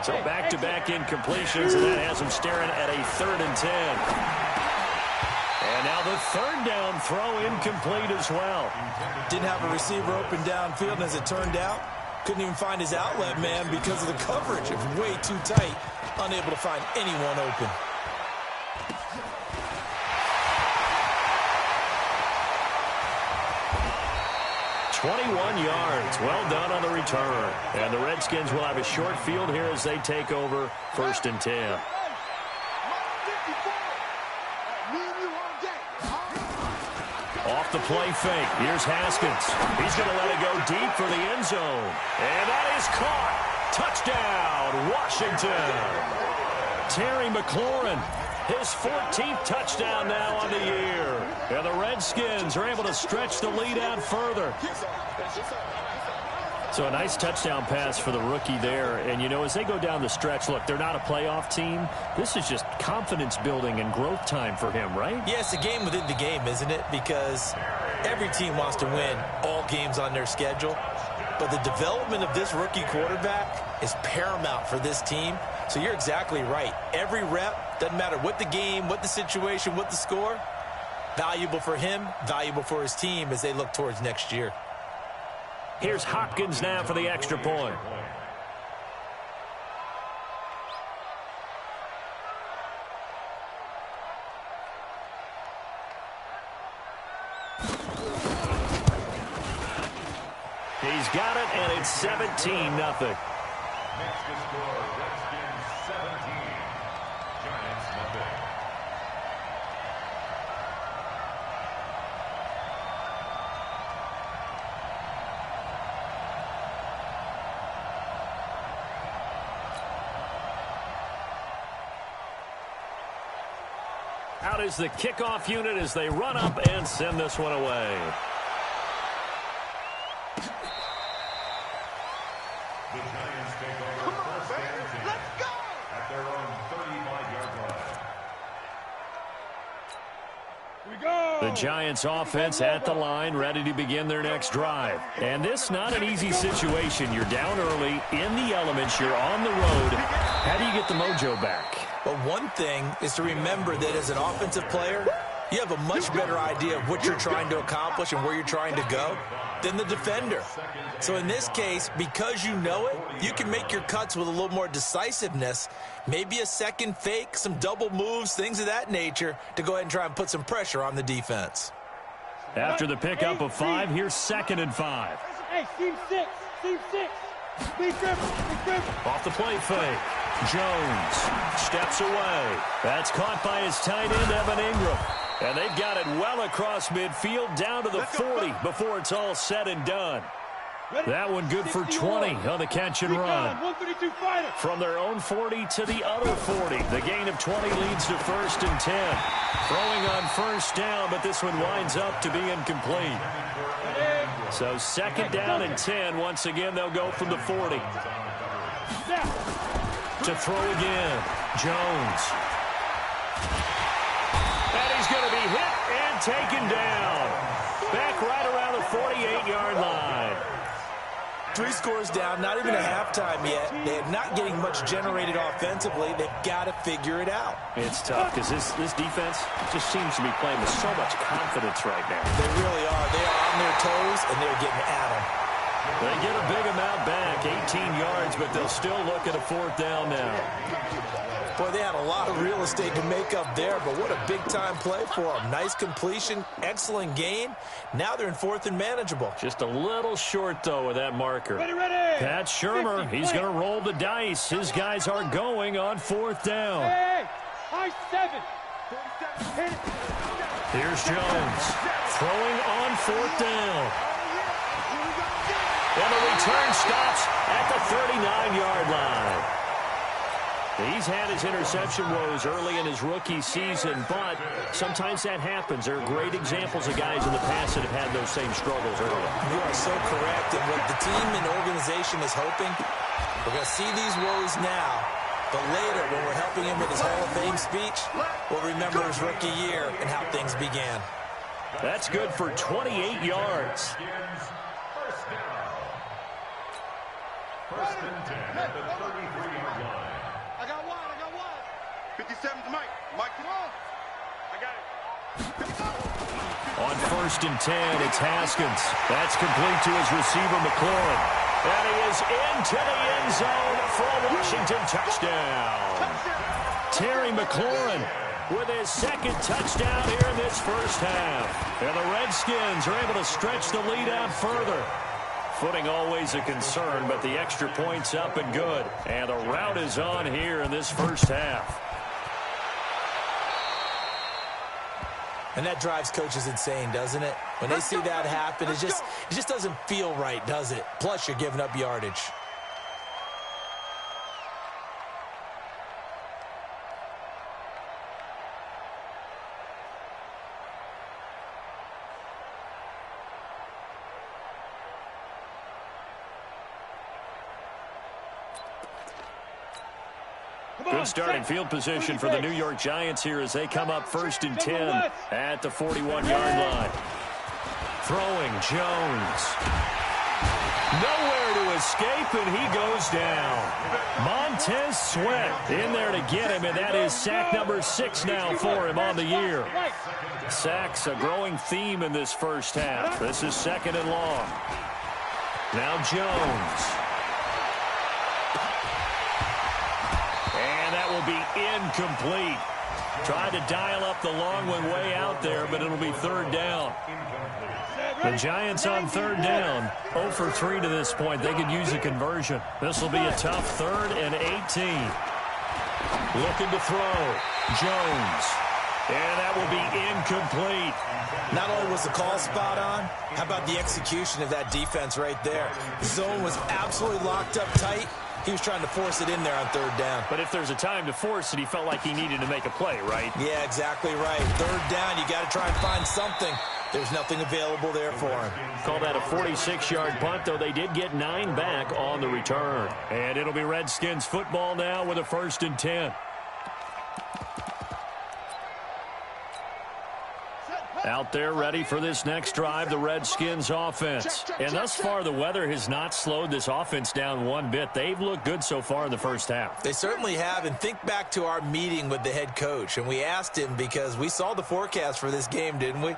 Speaker 1: So back-to-back incompletions, and that has them staring at a 3rd and 10. And now the 3rd down throw incomplete as well.
Speaker 2: Didn't have a receiver open downfield, and as it turned out, couldn't even find his outlet man because of the coverage. It was way too tight, unable to find anyone open.
Speaker 1: 21 yards. Well done on the return. And the Redskins will have a short field here as they take over 1st and 10. Off the play fake. Here's Haskins. He's going to let it go deep for the end zone. And that is caught. Touchdown, Washington. Terry McLaurin. His 14th touchdown now on the year. And the Redskins are able to stretch the lead out further. So a nice touchdown pass for the rookie there. And, you know, as they go down the stretch, look, they're not a playoff team. This is just confidence building and growth time for him, right?
Speaker 2: Yeah, it's a game within the game, isn't it? Because every team wants to win all games on their schedule. But the development of this rookie quarterback is paramount for this team. So you're exactly right. Every rep, doesn't matter what the game, what the situation, what the score, valuable for him, valuable for his team as they look towards next year.
Speaker 1: Here's Hopkins now for the extra point. He's got it, and it's 17-0.
Speaker 3: Next to score, Redskins 17, Giants nothing.
Speaker 1: Out is the kickoff unit as they run up and send this one away.
Speaker 3: The Giants take over 1st and 10 at their own 35-yard line.
Speaker 4: We go.
Speaker 1: The Giants offense at the line, ready to begin their next drive. And this not an easy situation. You're down early, in the elements, you're on the road. How do you get the mojo back?
Speaker 2: Well, one thing is to remember that as an offensive player, you have a much better idea of what you're trying to accomplish and where you're trying to go than the defender. So in this case, because you know it, you can make your cuts with a little more decisiveness, maybe a second fake, some double moves, things of that nature, to go ahead and try and put some pressure on the defense.
Speaker 1: After the pickup of 5, here's 2nd and 5.
Speaker 4: Hey, team 6. Be careful.
Speaker 1: Off the play fake. Jones steps away. That's caught by his tight end, Evan Ingram. And they've got it well across midfield, down to the 40 before it's all said and done. That one good for 20 on the catch and run.
Speaker 4: 132 fighter.
Speaker 1: From their own 40 to the other 40. The gain of 20 leads to 1st and 10. Throwing on 1st down, but this one winds up to be incomplete. So 2nd down and 10. Once again, they'll go from the 40. To throw again. Jones. And he's going to be hit and taken down. Back right around the 48-yard line.
Speaker 2: 3 scores down, not even a halftime yet. They're not getting much generated offensively. They've got to figure it out.
Speaker 1: It's tough because this defense just seems to be playing with so much confidence right now.
Speaker 2: They really are. They are on their toes, and they're getting at them.
Speaker 1: They get a big amount back, 18 yards, but they'll still look at a 4th down now.
Speaker 2: Boy, they had a lot of real estate to make up there, but what a big-time play for them. Nice completion, excellent gain. Now they're in 4th and manageable.
Speaker 1: Just a little short, though, with that marker.
Speaker 4: Ready.
Speaker 1: Pat Shurmur, he's going to roll the dice. His guys are going on 4th down.
Speaker 4: Hey, high 7.
Speaker 1: Here's Jones throwing on 4th down. And the return stops at the 39-yard line. He's had his interception woes early in his rookie season, but sometimes that happens. There are great examples of guys in the past that have had those same struggles early.
Speaker 2: You are so correct. And what the team and organization is hoping, we're going to see these woes now, but later when we're helping him with his Hall of Fame speech, we'll remember his rookie year and how things began.
Speaker 1: That's good for 28 yards.
Speaker 3: First and 10 at the 33-yard line.
Speaker 4: I got one. 57's Mike. Mike, come on. I got it.
Speaker 1: On 1st and 10, it's Haskins. That's complete to his receiver, McLaurin. And he is into the end zone for a Washington touchdown. Terry McLaurin with his 2nd touchdown here in this first half. And the Redskins are able to stretch the lead out further. Footing always a concern, but the extra point's up and good. And the route is on here in this first half.
Speaker 2: And that drives coaches insane, doesn't it? When they see that happen, it just doesn't feel right, does it? Plus, you're giving up yardage.
Speaker 1: Good starting field position for the New York Giants here as they come up 1st and 10 at the 41-yard line. Throwing Jones. Nowhere to escape, and he goes down. Montez Sweat in there to get him, and that is sack number 6 now for him on the year. Sacks a growing theme in this first half. This is 2nd and long. Now Jones. And that will be incomplete. Tried to dial up the long one way out there, but it'll be 3rd down. The Giants on 3rd down, 0 for 3 to this point. They could use a conversion. This will be a tough 3rd and 18. Looking to throw. Jones. And that will be incomplete.
Speaker 2: Not only was the call spot on, how about the execution of that defense right there? The zone was absolutely locked up tight. He was trying to force it in there on 3rd down.
Speaker 1: But if there's a time to force it, he felt like he needed to make a play, right?
Speaker 2: Yeah, exactly right. 3rd down, you got to try and find something. There's nothing available there for him.
Speaker 1: Call that a 46-yard punt, though they did get 9 back on the return. And it'll be Redskins football now with a 1st and 10. Out there ready for this next drive, the Redskins offense. And thus far, the weather has not slowed this offense down one bit. They've looked good so far in the first half.
Speaker 2: They certainly have. And think back to our meeting with the head coach. And we asked him because we saw the forecast for this game, didn't we?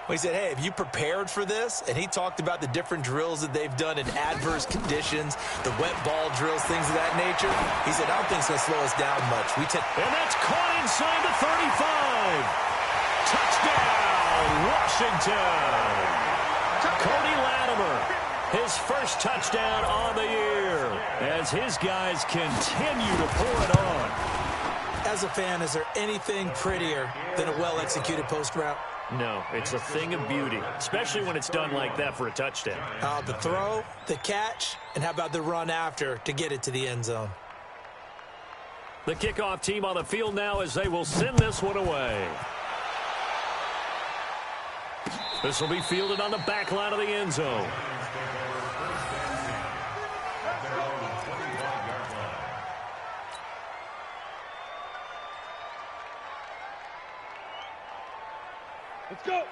Speaker 2: We said, hey, have you prepared for this? And he talked about the different drills that they've done in adverse conditions, the wet ball drills, things of that nature. He said, I don't think it's going to slow us down much.
Speaker 1: And that's caught inside the 35. Touchdown, Washington. Cody Latimer, his first touchdown on the year as his guys continue to pour it on.
Speaker 2: As a fan, is there anything prettier than a well-executed post route?
Speaker 1: No, it's a thing of beauty, especially when it's done like that for a touchdown.
Speaker 2: The throw, the catch, and how about the run after to get it to the end zone?
Speaker 1: The kickoff team on the field now as they will send this one away. This will be fielded on the back line of the end zone.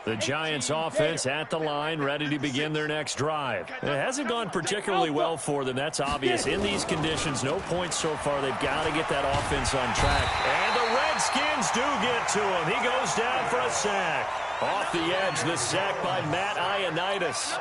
Speaker 1: The Giants offense at the line, ready to begin their next drive. It hasn't gone particularly well for them. That's obvious. In these conditions, no points so far. They've got to get that offense on track. And the Redskins do get to him. He goes down for a sack. Off the edge, the sack by Matt Ioannidis.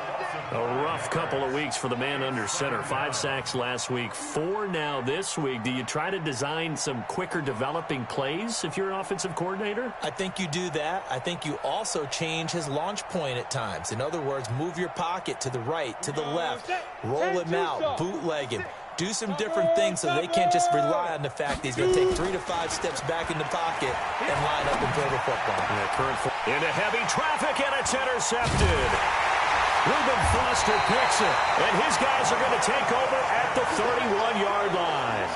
Speaker 1: A rough couple of weeks for the man under center. 5 sacks last week, 4 now this week. Do you try to design some quicker developing plays if you're an offensive coordinator?
Speaker 2: I think you do that. I think you also change his launch point at times. In other words, move your pocket to the right, to the left, roll him out, bootleg him. Do some different things so they can't just rely on the fact that he's going to take 3 to 5 steps back in the pocket and line up and throw the football.
Speaker 1: Into heavy traffic, and it's intercepted. Reuben Foster picks it, and his guys are going to take over at the 31-yard line.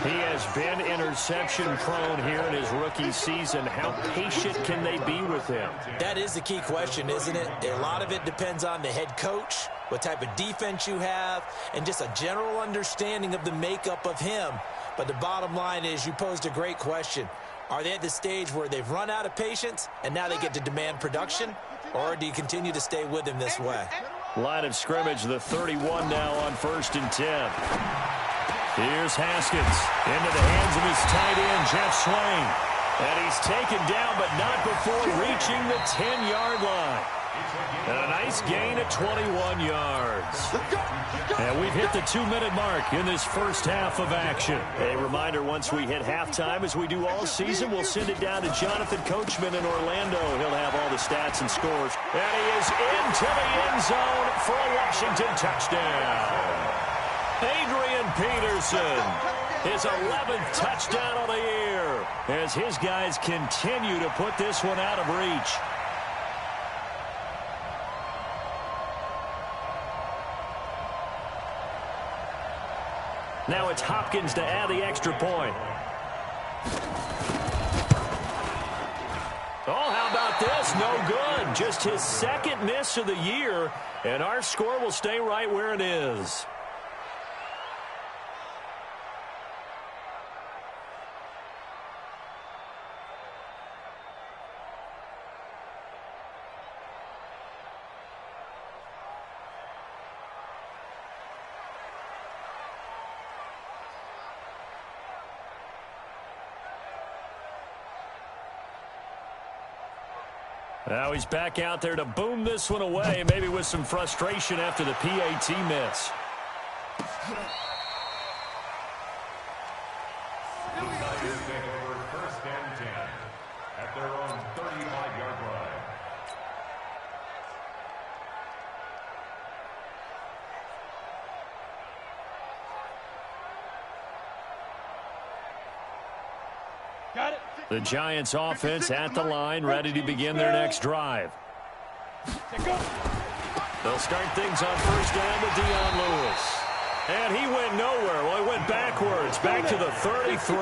Speaker 1: He has been interception-prone here in his rookie season. How patient can they be with him?
Speaker 2: That is the key question, isn't it? A lot of it depends on the head coach, what type of defense you have, and just a general understanding of the makeup of him. But the bottom line is you posed a great question. Are they at the stage where they've run out of patience and now they get to demand production? Or do you continue to stay with him this way?
Speaker 1: Line of scrimmage, the 31 now on 1st and 10. Here's Haskins into the hands of his tight end, Jeff Swain. And he's taken down, but not before reaching the 10-yard line. And a nice gain of 21 yards. And we've hit the 2-minute mark in this first half of action. A reminder, once we hit halftime, as we do all season, we'll send it down to Jonathan Coachman in Orlando. He'll have all the stats and scores. And he is into the end zone for a Washington touchdown. Adrian Peterson, his 11th touchdown of the year, as his guys continue to put this one out of reach. Now it's Hopkins to add the extra point. Oh, how about this? No good. Just his 2nd miss of the year, and our score will stay right where it is. Now he's back out there to boom this one away, maybe with some frustration after the PAT miss.
Speaker 3: Take over 1st and 10 at their own 35-yard line.
Speaker 4: Got it.
Speaker 1: The Giants offense at the line, ready to begin their next drive. They'll start things on 1st down with Dion Lewis. And he went nowhere. Well, he went backwards, back to the 33.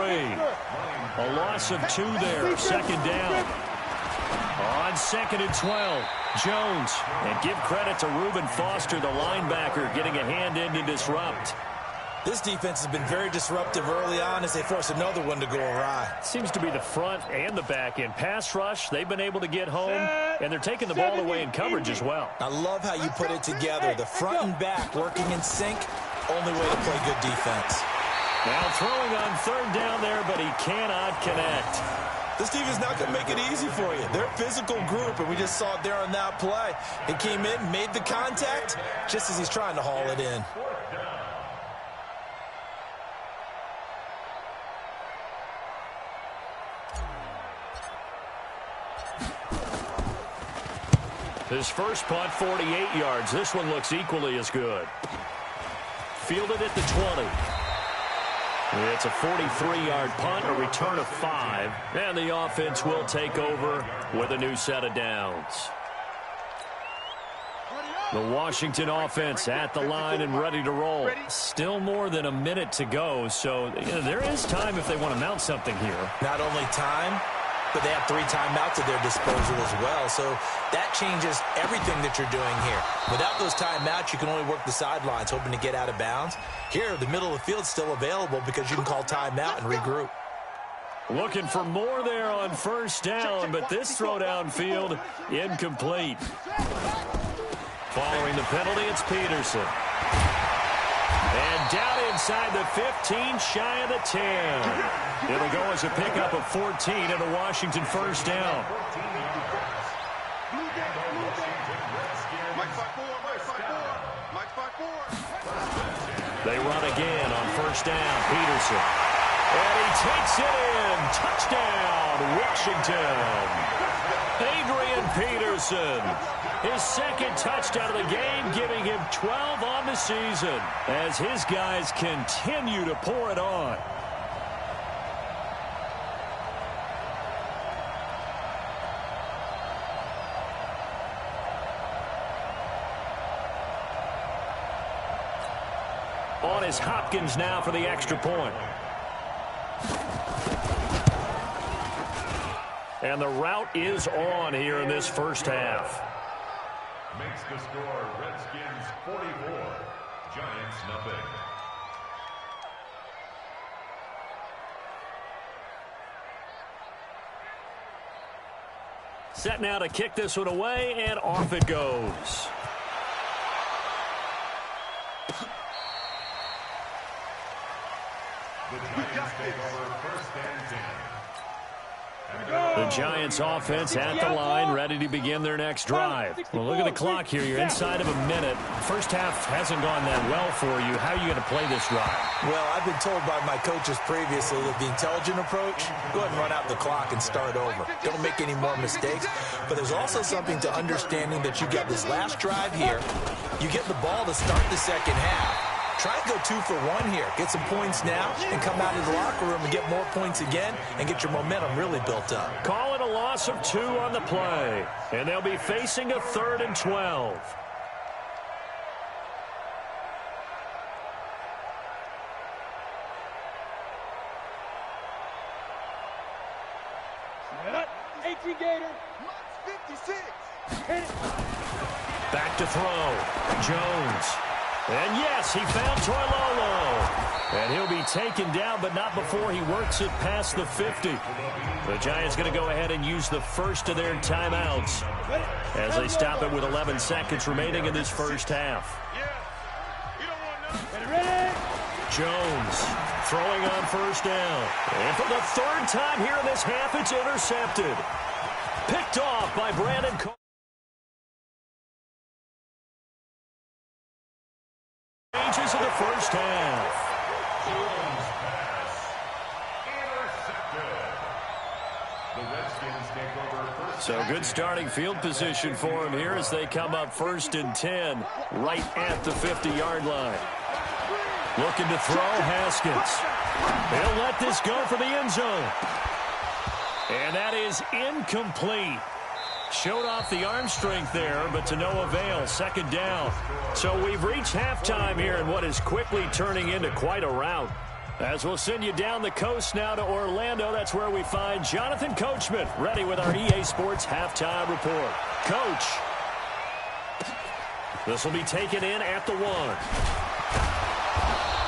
Speaker 1: A loss of 2 there, 2nd down. On 2nd and 12, Jones. And give credit to Reuben Foster, the linebacker, getting a hand in to disrupt.
Speaker 2: This defense has been very disruptive early on as they force another one to go awry.
Speaker 1: Seems to be the front and the back end. Pass rush, they've been able to get home, and they're taking the ball away in coverage as well.
Speaker 2: I love how you put it together. The front and back working in sync, only way to play good defense.
Speaker 1: Now throwing on 3rd down there, but he cannot connect.
Speaker 2: This defense not going to make it easy for you. They're a physical group, and we just saw it there on that play. He came in, made the contact, just as he's trying to haul it in.
Speaker 1: His first punt, 48 yards. This one looks equally as good. Fielded at the 20. It's a 43-yard punt, a return of 5, and the offense will take over with a new set of downs. The Washington offense at the line and ready to roll. Still more than a minute to go, so there is time if they want to mount something here.
Speaker 2: Not only time, but they have 3 timeouts at their disposal as well, so that changes everything that you're doing here. Without those timeouts, you can only work the sidelines, hoping to get out of bounds. Here, the middle of the field is still available because you can call timeout and regroup.
Speaker 1: Looking for more there on first down, but this throw downfield incomplete. Following the penalty, it's Peterson. And down inside the 15, shy of the 10. It'll go as a pickup of 14 and a Washington first down. They run again on first down. Peterson. And he takes it in. Touchdown, Washington. Adrian Peterson. His second touchdown of the game, giving him 12 on the season as his guys continue to pour it on. On is Hopkins now for the extra point. And the route is on here in this first half.
Speaker 3: Makes the score Redskins 44, Giants nothing.
Speaker 1: Set now to kick this one away, and off it goes.
Speaker 3: The Giants take over first and 10.
Speaker 1: The Giants offense at the line, ready to begin their next drive. Well, look at the clock here. You're inside of a minute. First half hasn't gone that well for you. How are you going to play this drive?
Speaker 2: Well, I've been told by my coaches previously that the intelligent approach, go ahead and run out the clock and start over. Don't make any more mistakes. But there's also something to understanding that you get this last drive here. You get the ball to start the second half. Try and go 2 for 1 here. Get some points now and come out of the locker room and get more points again and get your momentum really built up.
Speaker 1: Call it a loss of 2 on the play. And they'll be facing a 3rd and 12.
Speaker 4: Gator, 56.
Speaker 1: Back to throw. Jones. And yes, he found Toilolo. And he'll be taken down, but not before he works it past the 50. The Giants going to go ahead and use the first of their timeouts as they stop it with 11 seconds remaining in this first half. Jones throwing on first down. And for the 3rd time here in this half, it's intercepted. Picked off by Brandon Carter. Changes in the first half. So good starting field position for him here as they come up 1st and 10 right at the 50-yard line. Looking to throw, Haskins. They'll let this go for the end zone. And that is incomplete. Showed off the arm strength there, but to no avail. 2nd down. So we've reached halftime here in what is quickly turning into quite a rout. As we'll send you down the coast now to Orlando, that's where we find Jonathan Coachman, ready with our EA Sports Halftime Report. Coach, this will be taken in at the 1.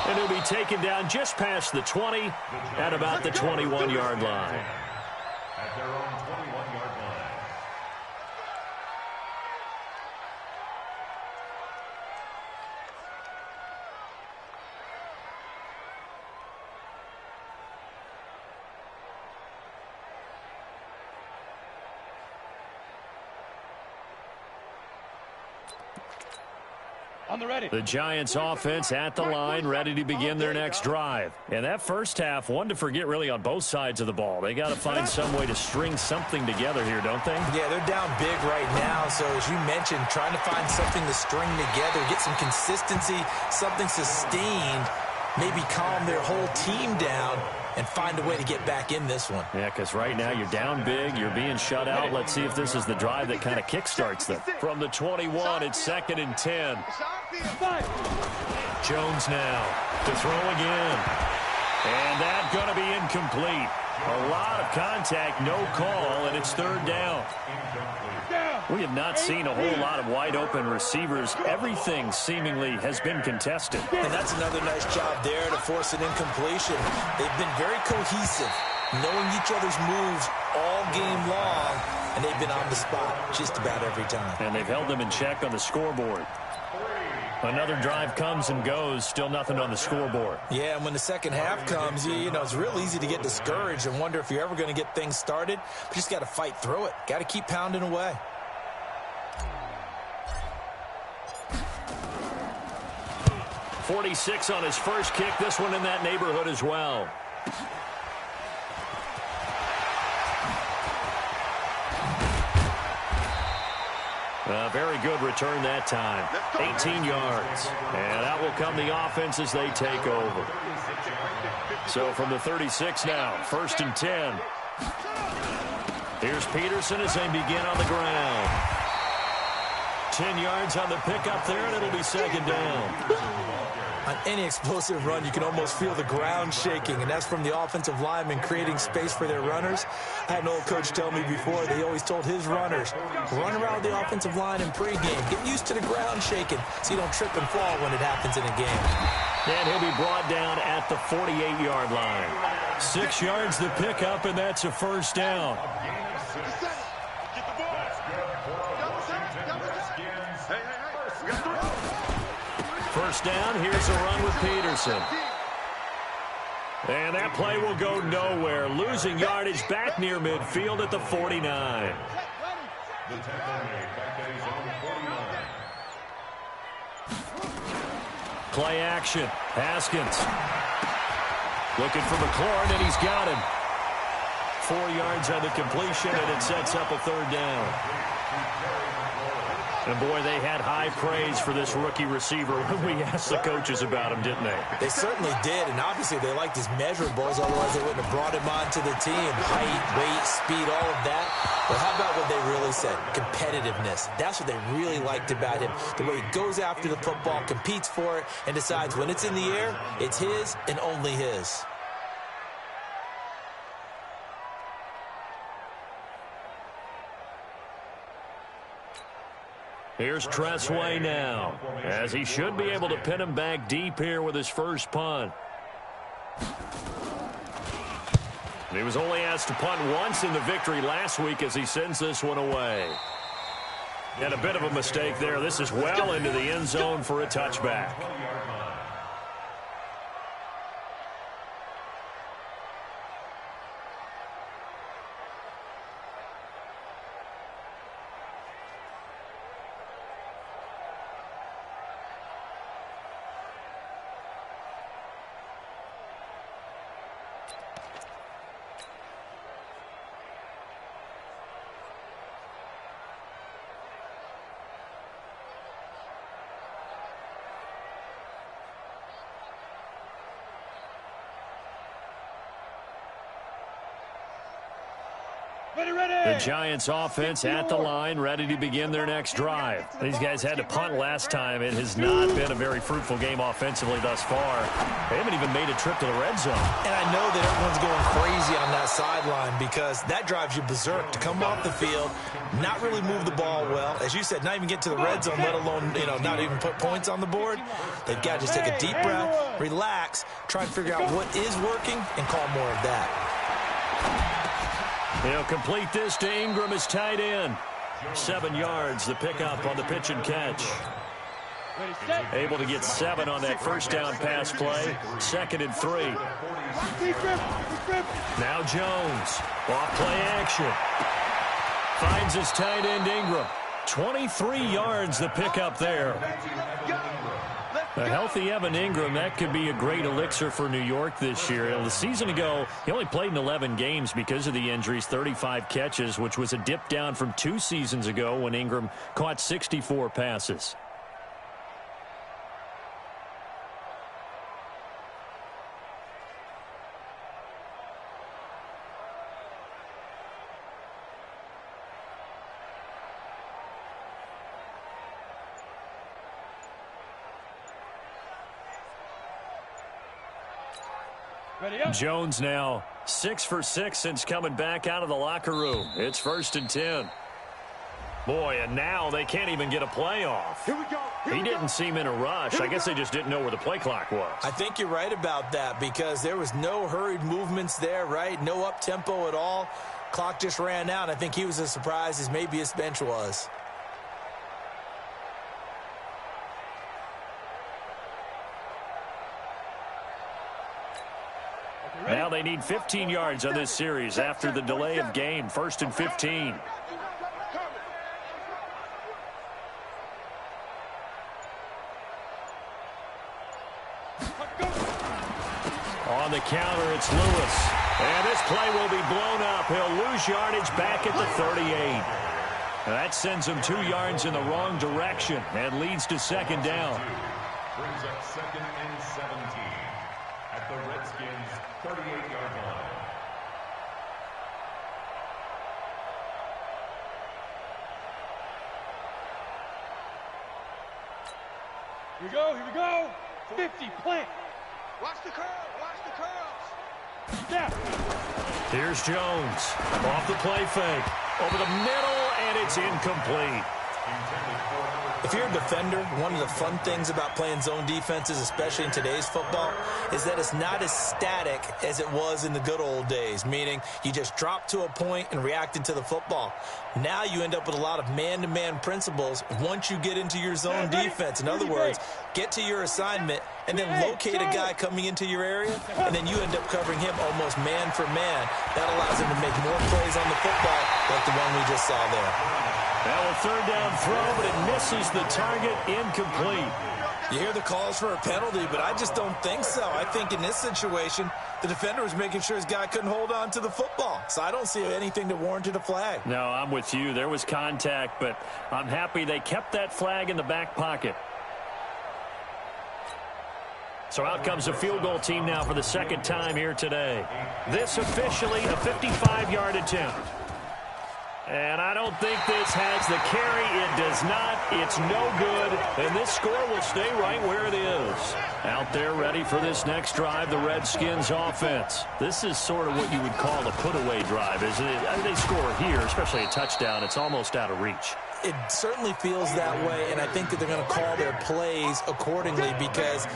Speaker 1: And it'll be taken down just past the 20 at about the 21-yard line.
Speaker 3: At their own 21-yard line.
Speaker 4: On the ready.
Speaker 1: The Giants offense at the line, ready to begin their next drive. And that first half, one to forget really on both sides of the ball. They got to find some way to string something together here, don't they?
Speaker 2: Yeah, they're down big right now. So as you mentioned, trying to find something to string together, get some consistency, something sustained maybe calm their whole team down and find a way to get back in this one.
Speaker 1: Yeah, because right now you're down big, you're being shut out. Let's see if this is the drive that kind of kickstarts them. From the 21, it's 2nd and 10. Jones now to throw again. And that's going to be incomplete. A lot of contact, no call, and it's 3rd down. We have not seen a whole lot of wide-open receivers. Everything seemingly has been contested.
Speaker 2: And that's another nice job there to force an incompletion. They've been very cohesive, knowing each other's moves all game long, and they've been on the spot just about every time.
Speaker 1: And they've held them in check on the scoreboard. Another drive comes and goes, still nothing on the scoreboard.
Speaker 2: Yeah, and when the second half comes, you know, it's real easy to get discouraged and wonder if you're ever going to get things started. But you just got to fight through it. Got to keep pounding away.
Speaker 1: .46 on his first kick. This one in that neighborhood as well. A very good return that time. 18 yards. And that will come the offense as they take over. So from the 36 now, 1st and 10. Here's Peterson as they begin on the ground. 10 yards on the pickup there, and it'll be 2nd down.
Speaker 2: On any explosive run, you can almost feel the ground shaking, and that's from the offensive linemen creating space for their runners. I had an old coach tell me before, they always told his runners, run around the offensive line in pregame. Get used to the ground shaking so you don't trip and fall when it happens in a game.
Speaker 1: And he'll be brought down at the 48-yard line. 6 yards the pickup, and that's a 1st down. First down, here's a run with Peterson. And that play will go nowhere. Losing yardage back near midfield at the 49.
Speaker 3: The tackle made back at his own 49.
Speaker 1: Play action. Haskins. Looking for McLaurin, and he's got him. 4 yards on the completion, and it sets up a 3rd down. And, boy, they had high praise for this rookie receiver when we asked the coaches about him, didn't they?
Speaker 2: They certainly did, and obviously they liked his measurables, otherwise they wouldn't have brought him onto the team. Height, weight, speed, all of that. But how about what they really said? Competitiveness. That's what they really liked about him. The way he goes after the football, competes for it, and decides when it's in the air, it's his and only his.
Speaker 1: Here's Tressway now, as he should be able to pin him back deep here with his first punt. He was only asked to punt once in the victory last week as he sends this one away. And a bit of a mistake there. This is well into the end zone for a touchback. The Giants offense at the line, ready to begin their next drive. These guys had to punt last time. It has not been a very fruitful game offensively thus far. They haven't even made a trip to the red zone.
Speaker 2: And I know that everyone's going crazy on that sideline because that drives you berserk to come off the field, not really move the ball well. As you said, not even get to the red zone, let alone, not even put points on the board. They've got to just take a deep breath, relax, try and figure out what is working, and call more of that.
Speaker 1: He'll complete this to Ingram as tight end. 7 yards, the pickup on the pitch and catch. Able to get 7 on that first down pass play. 2nd and 3. Now Jones. Off play action. Finds his tight end Ingram. 23 yards, the pickup there. A healthy Evan Ingram, that could be a great elixir for New York this year. The season ago, he only played in 11 games because of the injuries, 35 catches, which was a dip down from 2 seasons ago when Ingram caught 64 passes.
Speaker 4: Ready up.
Speaker 1: Jones now 6 for 6 since coming back out of the locker room. It's 1st and 10. Boy, and now they can't even get a play off.
Speaker 4: Here we go.
Speaker 1: He didn't seem in a rush. I guess they just didn't know where the play clock was.
Speaker 2: I think you're right about that because there was no hurried movements there, right? No up-tempo at all. Clock just ran out. I think he was as surprised as maybe his bench was.
Speaker 1: Now they need 15 yards on this series after the delay of game. 1st and 15. On the counter, it's Lewis. And this play will be blown up. He'll lose yardage back at the 38. And that sends him 2 yards in the wrong direction and leads to 2nd down.
Speaker 3: Brings up 2nd and 17 at the Redskins' 38-yard line.
Speaker 4: Here we go. Here we go. 50, plant. Watch the curl. Watch the curls. Step.
Speaker 1: Here's Jones. Off the play fake. Over the middle, and it's incomplete.
Speaker 2: If you're a defender, one of the fun things about playing zone defenses, especially in today's football, is that it's not as static as it was in the good old days, meaning you just drop to a point and reacted to the football. Now you end up with a lot of man-to-man principles once you get into your zone defense. In other words, get to your assignment and then locate a guy coming into your area, and then you end up covering him almost man for man. That allows him to make more plays on the football like the one we just saw there.
Speaker 1: Now a 3rd down throw, but it misses the target, incomplete.
Speaker 2: You hear the calls for a penalty, but I just don't think so. I think in this situation, the defender was making sure his guy couldn't hold on to the football. So I don't see anything that warranted a flag.
Speaker 1: No, I'm with you. There was contact, but I'm happy they kept that flag in the back pocket. So out comes a field goal team now for the 2nd time here today. This officially a 55-yard attempt. And I don't think this has the carry. It does not. It's no good. And this score will stay right where it is. Out there ready for this next drive, the Redskins offense. This is sort of what you would call a put-away drive, isn't it? I mean, they score here, especially a touchdown. It's almost out of reach.
Speaker 2: It certainly feels that way, and I think that they're going to call their plays accordingly because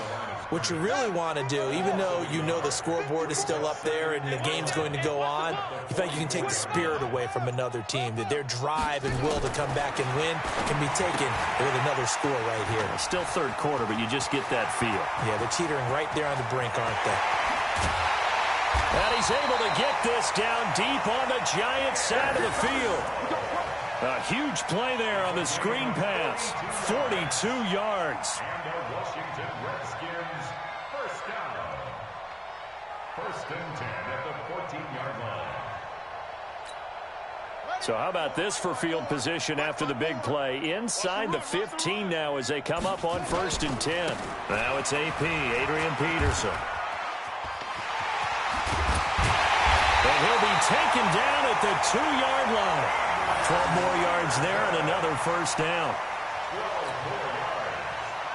Speaker 2: what you really want to do, even though you know the scoreboard is still up there and the game's going to go on, you feel like you can take the spirit away from another team, that their drive and will to come back and win can be taken with another score right here.
Speaker 1: Still 3rd quarter, but you just get that feel.
Speaker 2: Yeah, they're teetering right there on the brink, aren't they?
Speaker 1: And he's able to get this down deep on the Giants' side of the field. A huge play there on the screen pass. 42 yards.
Speaker 3: And the Washington Redskins, 1st down. 1st and 10 at the 14-yard line.
Speaker 1: So how about this for field position after the big play? Inside the 15 now as they come up on 1st and 10. Now it's AP, Adrian Peterson. And he'll be taken down at the 2-yard line. 12 more yards there and another 1st down.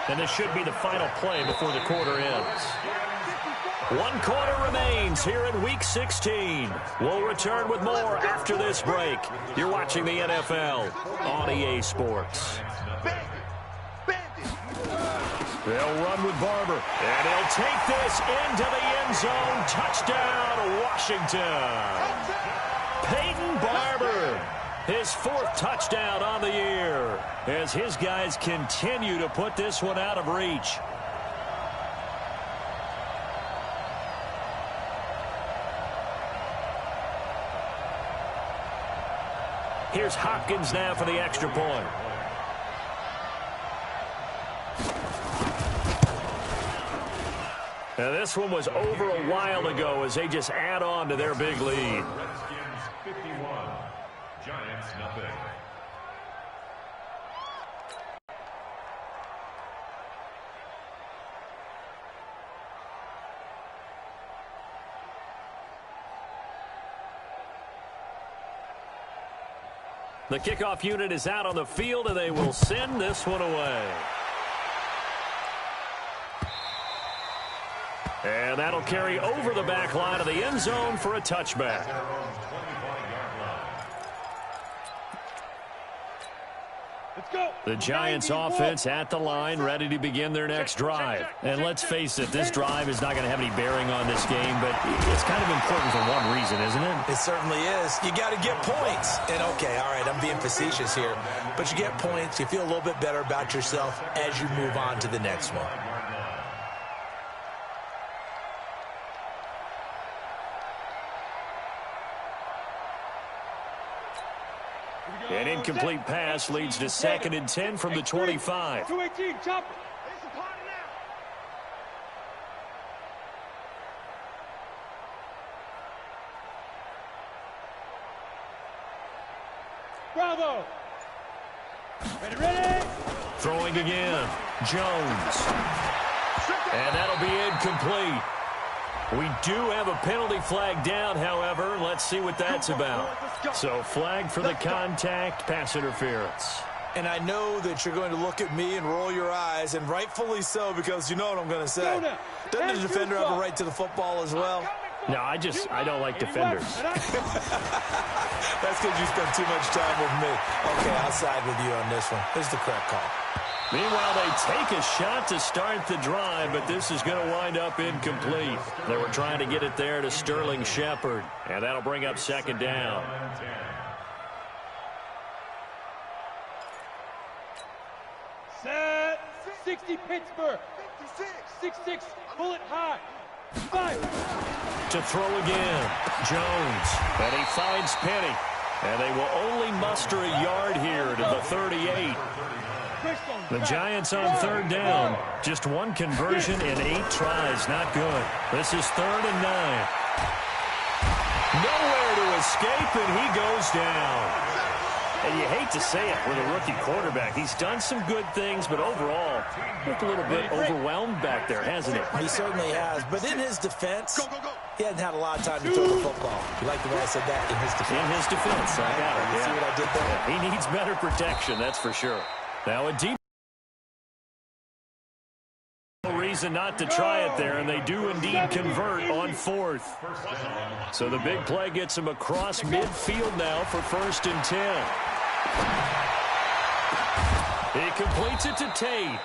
Speaker 1: And this should be the final play before the quarter ends. 1 quarter remains here in Week 16. We'll return with more after this break. You're watching the NFL on EA Sports. They'll run with Barber, and he'll take this into the end zone. Touchdown, Washington. Peyton Barber, his 4th touchdown on the year, as his guys continue to put this one out of reach. Here's Hopkins now for the extra point. Now this one was over a while ago as they just add on to their big lead.
Speaker 3: Redskins 51, Giants nothing.
Speaker 1: The kickoff unit is out on the field, and they will send this one away. And that'll carry over the back line of the end zone for a touchback.
Speaker 4: Let's go.
Speaker 1: The Giants offense at the line, ready to begin their next drive. And let's face it, this drive is not going to have any bearing on this game, but it's kind of important for one reason, isn't it?
Speaker 2: It certainly is. You got to get points. And, okay, all right, I'm being facetious here. But you get points, you feel a little bit better about yourself as you move on to the next one.
Speaker 1: An incomplete pass leads to 2nd and 10 from the 25.
Speaker 4: 218, chopper. Bravo. Ready.
Speaker 1: Throwing again. Jones. And that'll be incomplete. We do have a penalty flag down, however. Let's see what that's about. So flag for the contact, pass interference.
Speaker 2: And I know that you're going to look at me and roll your eyes, and rightfully so, because you know what I'm going to say. Doesn't the defender have a right to the football as well?
Speaker 1: No, I don't like defenders.
Speaker 2: That's because you spent too much time with me. Okay, I'll side with you on this one. This is the correct call.
Speaker 1: Meanwhile, they take a shot to start the drive, but this is going to wind up incomplete. They were trying to get it there to Sterling Shepard, and that'll bring up 2nd down.
Speaker 4: Set. 60 Pittsburgh. 6-6, bullet high. 5.
Speaker 1: To throw again, Jones, and he finds Penny. And they will only muster a yard here to the 38. The Giants on 3rd down. Just one conversion in 8 tries. Not good. This is 3rd and 9. Nowhere to escape, and he goes down. And you hate to say it with a rookie quarterback. He's done some good things, but overall, looked a little bit overwhelmed back there, hasn't he?
Speaker 2: He certainly has. But in his defense, he hasn't had a lot of time to throw the football. You like the way I said that? In his defense.
Speaker 1: In his defense, I got it.
Speaker 2: You see what I did there?
Speaker 1: Yeah, he needs better protection, that's for sure. Now, a deep reason not to try it there, and they do indeed convert on 4th. So the big play gets him across midfield now for 1st and 10. He completes it to Tate.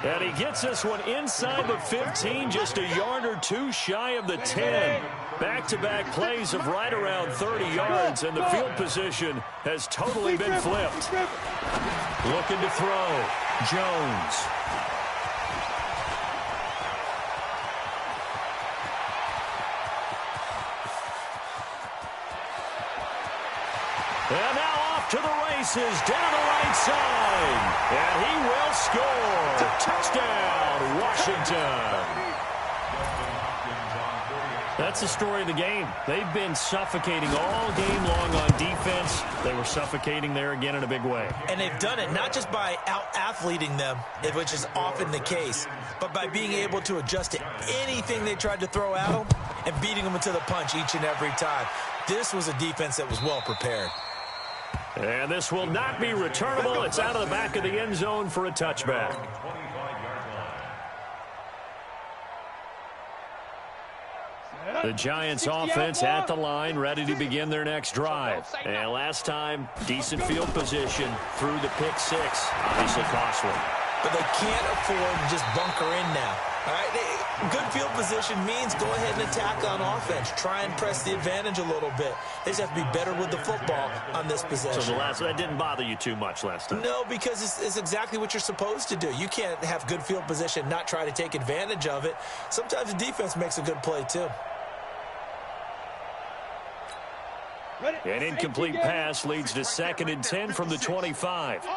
Speaker 1: And he gets this one inside the 15, just a yard or two shy of the 10. Back-to-back plays of right around 30 yards, and the field position has totally been flipped. Looking to throw. Jones. And now off to the races, down the right side. And he will score. Touchdown, Washington. That's the story of the game. They've been suffocating all game long on defense. They were suffocating there again in a big way.
Speaker 2: And they've done it not just by out-athleting them, which is often the case, but by being able to adjust to anything they tried to throw at them and beating them into the punch each and every time. This was a defense that was well prepared.
Speaker 1: And this will not be returnable. It's out of the back of the end zone for a touchback. The Giants offense at the line, ready to begin their next drive. And last time, decent field position through the pick 6. Obviously costly.
Speaker 2: But they can't afford to just bunker in now. All right, good field position means go ahead and attack on offense. Try and press the advantage a little bit. They just have to be better with the football on this possession.
Speaker 1: So that didn't bother you too much last time?
Speaker 2: No, because it's exactly what you're supposed to do. You can't have good field position, not try to take advantage of it. Sometimes the defense makes a good play, too.
Speaker 1: An incomplete pass leads to 2nd and 10 from the 25.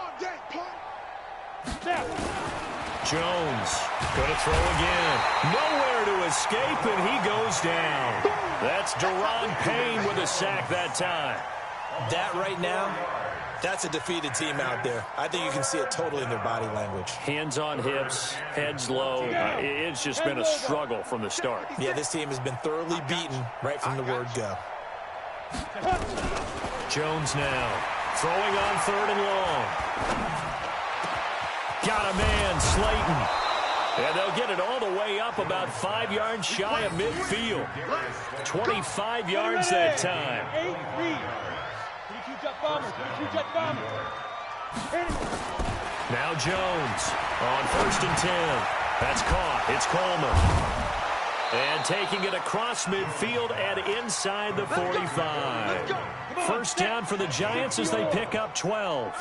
Speaker 1: Jones going to throw again. Nowhere to escape, and he goes down. That's Daron Payne with a sack that time.
Speaker 2: That right now, that's a defeated team out there. I think you can see it totally in their body language.
Speaker 1: Hands on hips, heads low. It's just been a struggle from the start.
Speaker 2: Yeah, this team has been thoroughly beaten right from the word go.
Speaker 1: Jones now throwing on 3rd and long. Got a man, Slayton. And they'll get it all the way up about 5 yards shy of midfield. 25 yards that time.
Speaker 4: 8-3. 22-jet bomber. 22-jet bomber.
Speaker 1: Now Jones on 1st and 10. That's caught. It's Coleman. And taking it across midfield and inside the 45. First down for the Giants as they pick up 12.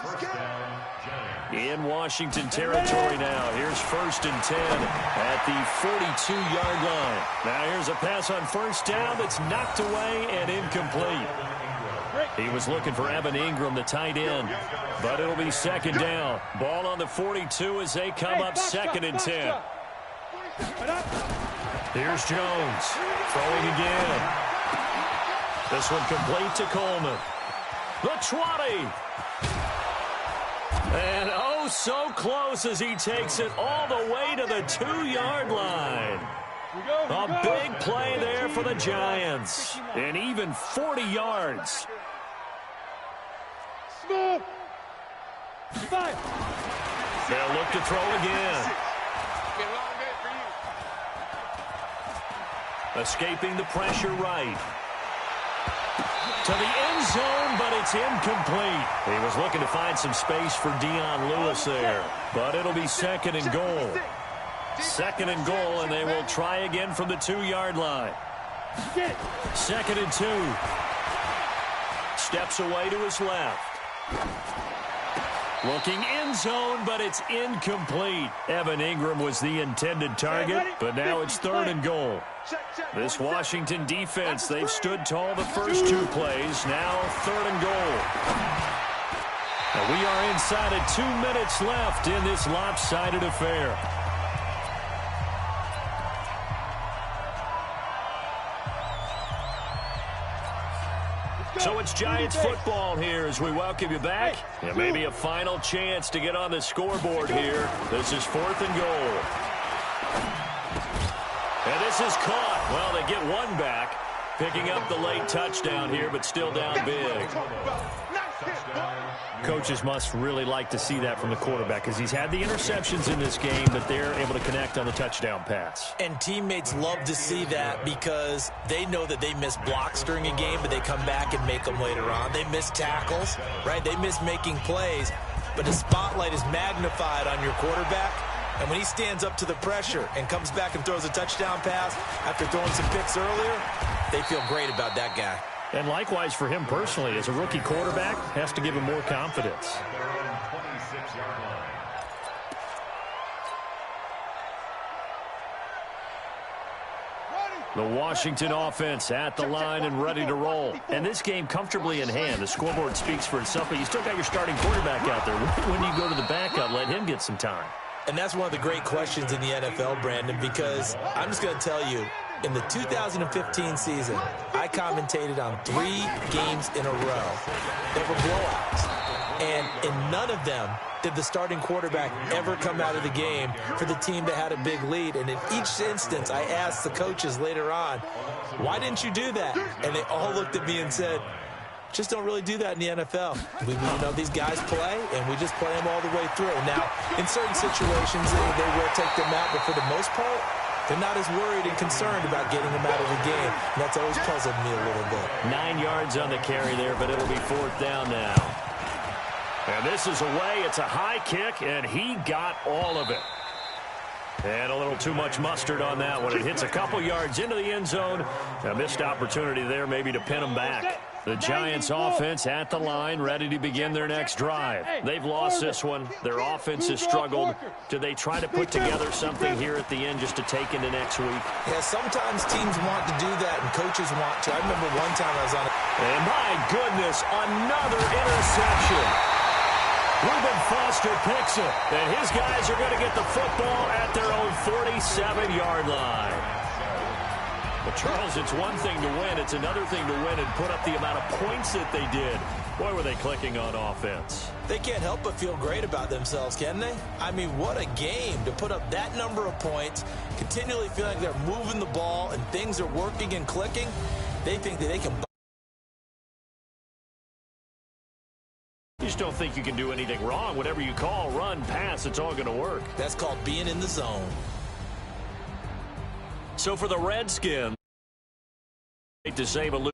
Speaker 1: In Washington territory now. Here's 1st and 10 at the 42-yard line. Now here's a pass on first down that's knocked away and incomplete. He was looking for Evan Ingram, the tight end, but it'll be 2nd down. Ball on the 42 as they come up 2nd and 10. Here's Jones throwing again. This one complete to Coleman. The 20. And oh, so close as he takes it all the way to the 2-yard line. A big play there for the Giants. And even 40 yards.
Speaker 4: Smooth.
Speaker 1: They'll look to throw again. Escaping the pressure right. To the end zone, but it's incomplete. He was looking to find some space for Dion Lewis there. But it'll be 2nd and goal. 2nd and goal, and they will try again from the 2-yard line. 2nd and 2. Steps away to his left. Looking end zone, but it's incomplete. Evan Ingram was the intended target, but now it's 3rd and goal. This Washington defense, they've stood tall the first 2 plays. Now 3rd and goal. And we are inside of 2 minutes left in this lopsided affair. So it's Giants football here as we welcome you back. And maybe a final chance to get on the scoreboard here. This is 4th and goal. And this is caught. Well, they get one back. Picking up the late touchdown here, but still down big. Coaches must really like to see that from the quarterback because he's had the interceptions in this game, but they're able to connect on the touchdown pass.
Speaker 2: And teammates love to see that because they know that they miss blocks during a game, but they come back and make them later on. They miss tackles, right? They miss making plays, but the spotlight is magnified on your quarterback. And when he stands up to the pressure and comes back and throws a touchdown pass after throwing some picks earlier, they feel great about that guy.
Speaker 1: And likewise for him personally, as a rookie quarterback, has to give him more confidence. The Washington offense at the line and ready to roll. And this game comfortably in hand. The scoreboard speaks for itself, but you still got your starting quarterback out there. When you go to the backup, let him get some time.
Speaker 2: And that's one of the great questions in the NFL, Brandon, because I'm just going to tell you, in the 2015 season, I commentated on 3 games in a row that were blowouts. And in none of them did the starting quarterback ever come out of the game for the team that had a big lead. And in each instance, I asked the coaches later on, why didn't you do that? And they all looked at me and said, just don't really do that in the NFL. We know these guys play, and we just play them all the way through. Now, in certain situations, they will take them out, but for the most part, they're not as worried and concerned about getting them out of the game. And that's always puzzled me a little bit.
Speaker 1: 9 yards on the carry there, but it'll be 4th down now. And this is away. It's a high kick, and he got all of it. And a little too much mustard on that one. It hits a couple yards into the end zone. A missed opportunity there maybe to pin him back. The Giants offense at the line, ready to begin their next drive. They've lost this one. Their offense has struggled. Do they try to put together something here at the end just to take into next week?
Speaker 2: Yeah, sometimes teams want to do that and coaches want to. I remember one time I was on it.
Speaker 1: And my goodness, another interception. Reuben Foster picks it, and his guys are going to get the football at their own 47-yard line. But, Charles, it's one thing to win. It's another thing to win and put up the amount of points that they did. Boy, were they clicking on offense.
Speaker 2: They can't help but feel great about themselves, can they? I mean, what a game to put up that number of points, continually feeling like they're moving the ball and things are working and clicking. They think that they can.
Speaker 1: You just don't think you can do anything wrong. Whatever you call, run, pass, it's all going to work.
Speaker 2: That's called being in the zone.
Speaker 1: So for the Redskins, to save a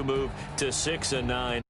Speaker 1: move to 6-9.